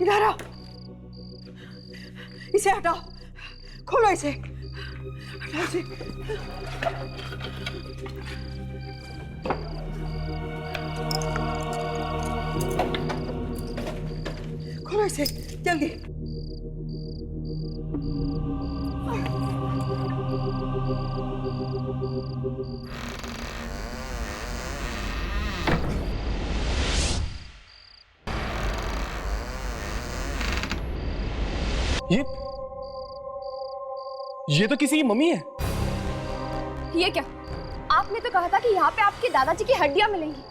इधर आओ, इसे हटाओ, खोलो इसे, हटाओ इसे। खोलो इसे जल्दी। ये तो किसी की मम्मी है। ये क्या? आपने तो कहा था कि यहाँ पे आपके दादाजी की हड्डियां मिलेंगी,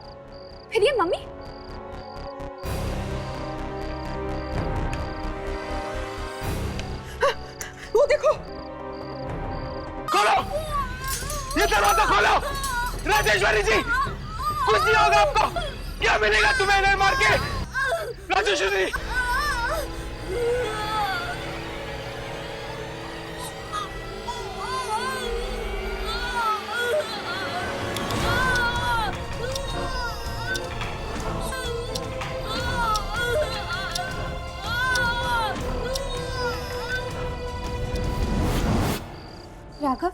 फिर ये मम्मी? वो देखो, खोलो, ये दरवाजा खोलो। राजेश्वरी जी, कुछ नहीं होगा आपको। क्या मिलेगा तुम्हें नहीं मार के? Rajeshwari ji, Raghav,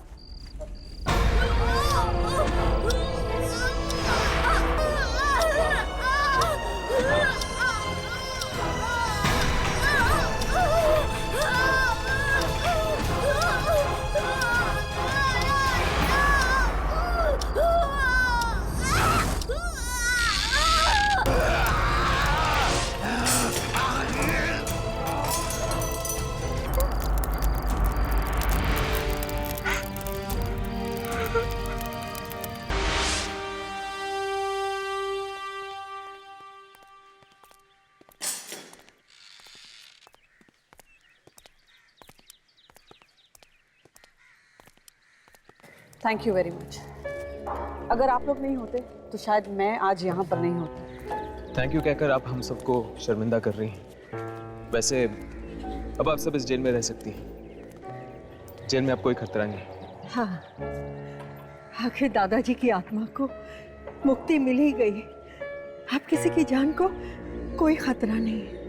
thank you very much. अगर आप लोग नहीं होते तो शायद मैं आज यहाँ पर नहीं होती। थैंक यू कहकर आप हम सबको शर्मिंदा कर रही हैं। वैसे अब आप सब इस जेल में रह सकती हैं। जेल में अब कोई खतरा नहीं है। हाँ, आखिर दादाजी की आत्मा को मुक्ति मिल ही गई। अब किसी की जान को कोई खतरा नहीं है।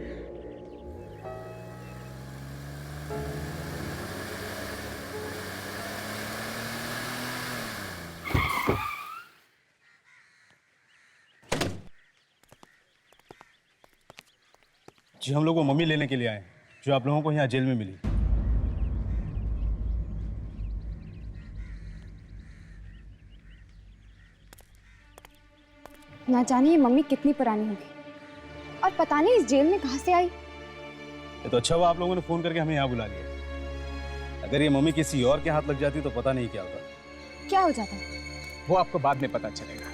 जी हम लोग वो मम्मी लेने के लिए आए हैं जो आप लोगों को यहाँ जेल में मिली। ना जाने ये मम्मी कितनी पुरानी होगी और पता नहीं इस जेल में कहाँ से आई। ये तो अच्छा हुआ आप लोगों ने फोन करके हमें यहाँ बुला लिया। अगर ये मम्मी किसी और के हाथ लग जाती तो पता नहीं क्या होता। क्या हो जाता? वो आपको बाद में पता चलेगा।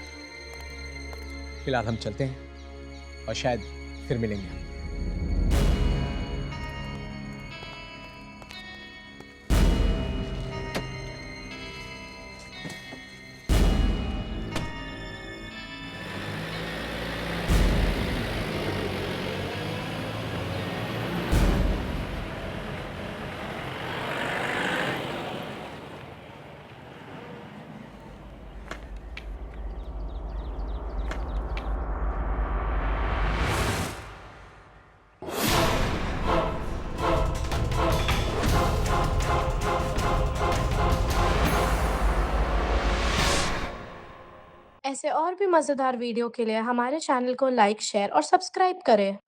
फिलहाल हम चलते हैं और शायद फिर मिलेंगे। ऐसे और भी मज़ेदार वीडियो के लिए हमारे चैनल को लाइक, शेयर और सब्सक्राइब करें।